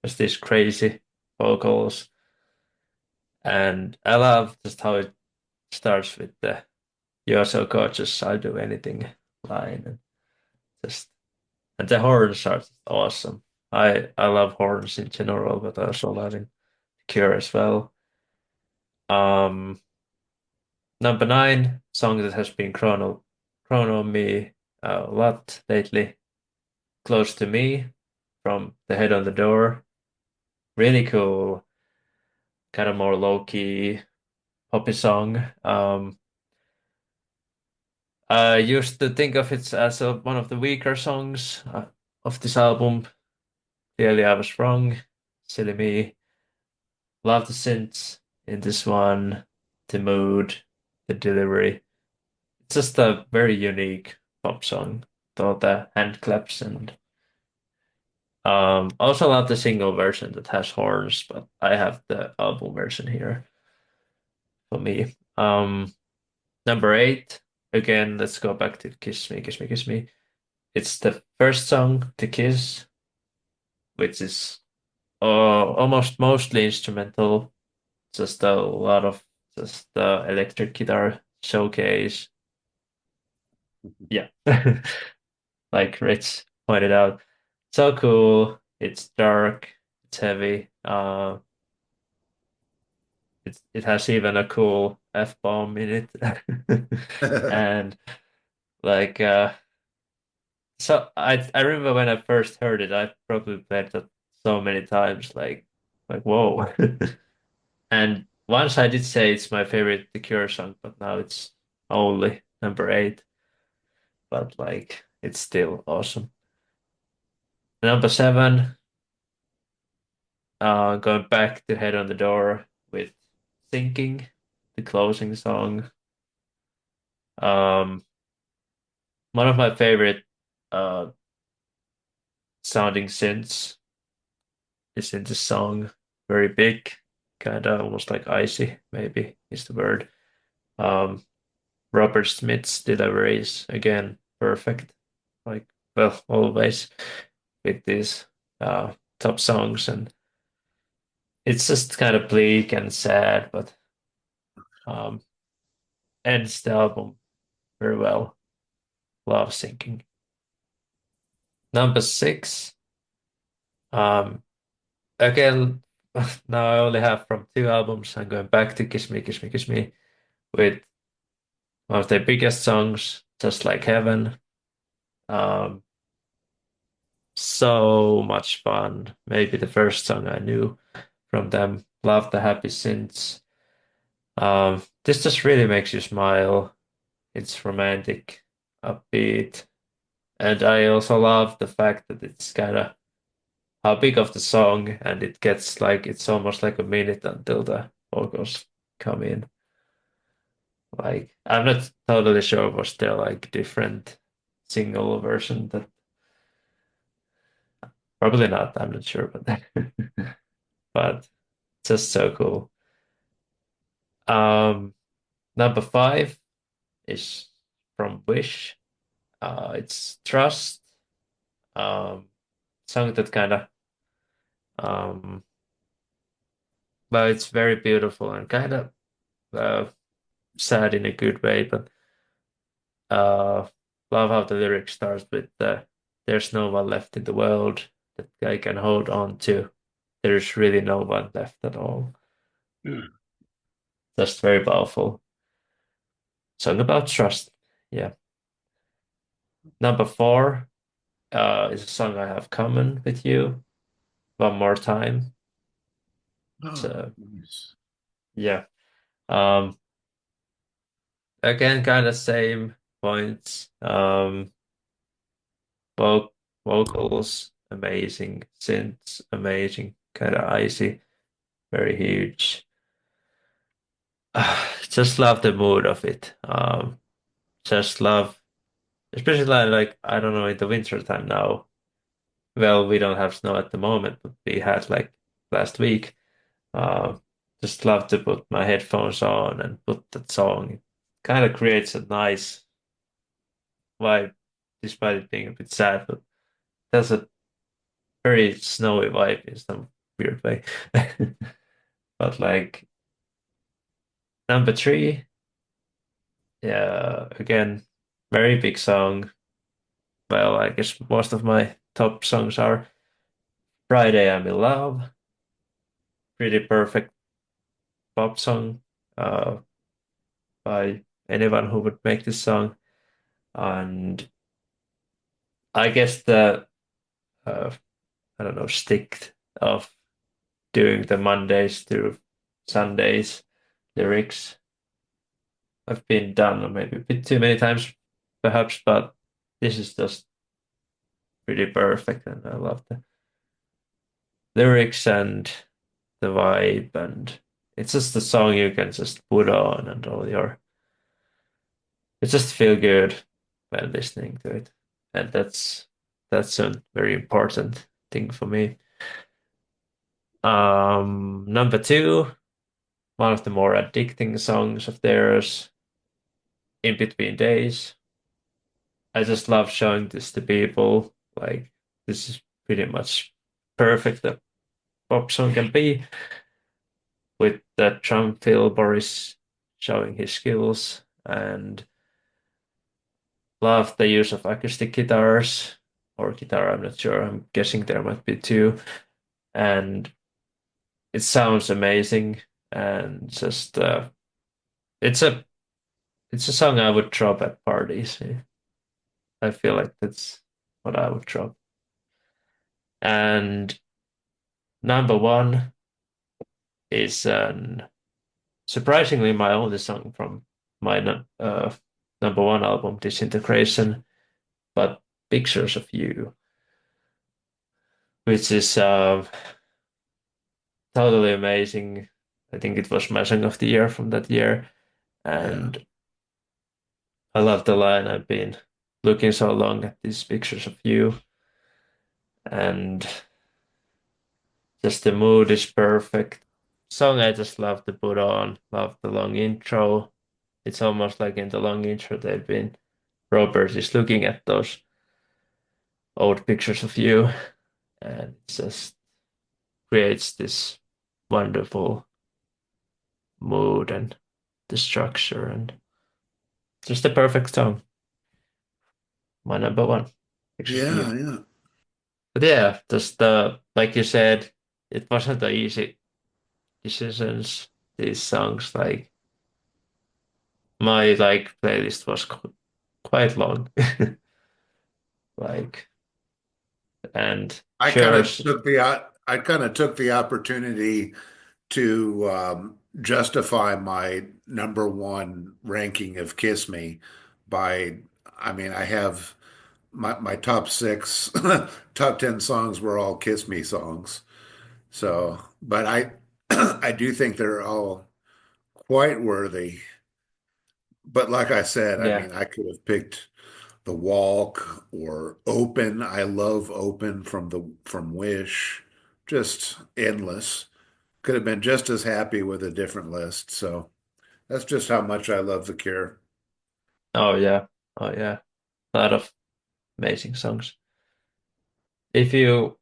A: Just these crazy vocals, and I love just how it starts with the "You're so gorgeous, I'll do anything" line, and just and the horns are just awesome. I love horns in general, but I also love in Cure as well. Um, Number nine, song that has been chrono me a lot lately. Close to Me from The Head on the Door. Really cool, kind of more low-key poppy song. I used to think of it as one of the weaker songs of this album. Clearly, I was wrong. Silly me. Love the synths in this one, the mood, the delivery. It's just a very unique pop song. All the hand claps and also love the single version that has horns, but I have the album version here for me. Number eight, again, let's go back to Kiss Me, Kiss Me, Kiss Me. It's the first song to Kiss, which is almost mostly instrumental, just a lot of just electric guitar showcase. Yeah, like Rich pointed out, so cool. It's dark, it's heavy. It has even a cool F-bomb in it, and like so I remember when I first heard it, I probably played that so many times, like whoa. And once I did say it's my favorite The Cure song, but now it's only number eight. But like it's still awesome. Number seven, going back to Head on the Door with Thinking, the closing song. Um, one of my favorite uh sounding synths is in this song. Very big, kind of almost like icy, maybe is the word. Um, Robert Smith's deliveries again, perfect. Like, well, always with these uh, top songs, and it's just kind of bleak and sad, but um, ends the album very well. Love Sinking. Number six, um, again, now I only have from two albums. I'm going back to Kiss Me, Kiss Me, Kiss Me with one of their biggest songs, Just Like Heaven. Um, so much fun. Maybe the first song I knew from them. Love the happy synths. This just really makes you smile. It's romantic, upbeat, and I also love the fact that it's kind of how big of the song, and it gets like it's almost like a minute until the vocals come in. Like I'm not totally sure was there like different single version that probably not. I'm not sure, but but just so cool. Um, Number five is from Wish. It's Trust. Song that kind of um, well, it's very beautiful and kind of uh, sad in a good way, but uh, love how the lyric starts with "There's no one left in the world that I can hold on to. There's really no one left at all." That's very powerful. Song about trust. Yeah. Number four is a song I have common with you. One more time.
B: Oh,
A: So
B: nice.
A: yeah. Um, Again, kind of same points. Vo Vocals amazing, synths amazing, kind of icy, very huge. Just love the mood of it. Just love, especially like I don't know in the winter time now. Well, we don't have snow at the moment, but we had like last week. Uh, just love to put my headphones on and put that song. It kind of creates a nice vibe, despite it being a bit sad, but there's a very snowy vibe in some weird way. But like number three, yeah, again, very big song. Well, I guess most of my top songs are Friday I'm in Love, pretty perfect pop song. Uh, by anyone who would make this song. And I guess the uh, I don't know, stick of doing the Mondays through Sundays lyrics. I've been done maybe a bit too many times, perhaps, but this is just pretty perfect, and I love the lyrics and the vibe, and it's just a song you can just put on, and all your it just feel good when listening to it, and that's a very important thing for me. Number two, one of the more addicting songs of theirs, In Between Days. I just love showing this to people. Like, this is pretty much perfect that pop song can be, with that drum fill Boris showing his skills, and love the use of acoustic guitars or guitar, I'm not sure. I'm guessing there might be two. And it sounds amazing, and just it's a it's a song I would drop at parties. I feel like that's what I would drop. And number one is surprisingly my only song from my number one album, Disintegration, but Pictures of You, which is totally amazing. I think it was my song of the year from that year.
B: Yeah.
A: And I love the line, I've been looking so long at these pictures of you. And just the mood is perfect. Song I just love to put on, love the long intro. It's almost like in the long intro they've been Robert is looking at those old pictures of you, and it just creates this wonderful mood and the structure, and just the perfect song. My number one, pictures of you.
B: Yeah, yeah.
A: But yeah, just like you said, it wasn't the easy decisions. These songs, like my playlist was quite long, like, and
B: I kind
A: sure,
B: of took I kind of took the opportunity to justify my number one ranking of Kiss Me by, I mean, I have my top six, top 10 songs were all Kiss Me songs. So, but I do think they're all quite worthy. But like I said, I
A: yeah,
B: mean, I could have picked The Walk or Open. I love Open from Wish. Just endless. Could have been just as happy with a different list. So that's just how much I love The Cure.
A: oh yeah, oh yeah, a lot of amazing songs. If you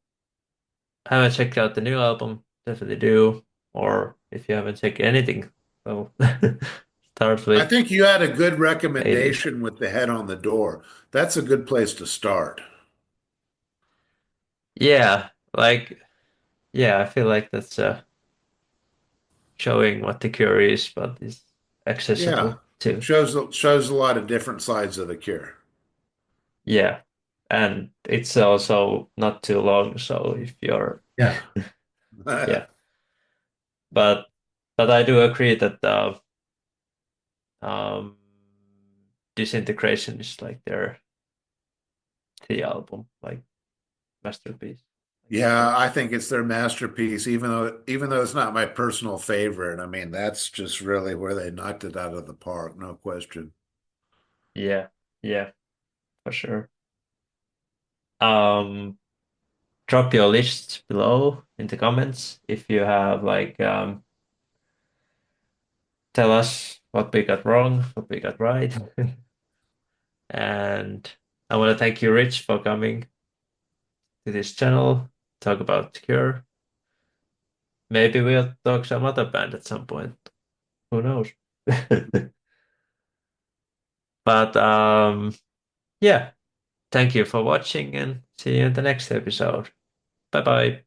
A: haven't checked out the new album, definitely do. Or if you haven't checked anything, well, start
B: I
A: with
B: think you had a good
A: 80s.
B: recommendation with The Head on the Door. That's a good place to start.
A: Yeah, yeah, I feel like that's showing what the Cure is, but is
B: Yeah.
A: accessible too.
B: Shows a lot of different sides of The Cure.
A: Yeah, and it's also not too long, so if you're,
B: Yeah.
A: yeah, but I do agree that um, Disintegration is like the album, like masterpiece, like you said.
B: Yeah, I think it's their masterpiece, even though it's not my personal favorite. I mean, that's just really where they knocked it out of the park, no question.
A: Yeah, yeah, for sure. Um, Drop your list below in the comments if you have tell us what we got wrong, what we got right. And I want to thank you, Rich, for coming to this channel, talk about Cure. Maybe we'll talk some other band at some point. Who knows? But yeah, thank you for watching, and see you in the next episode. Bye bye.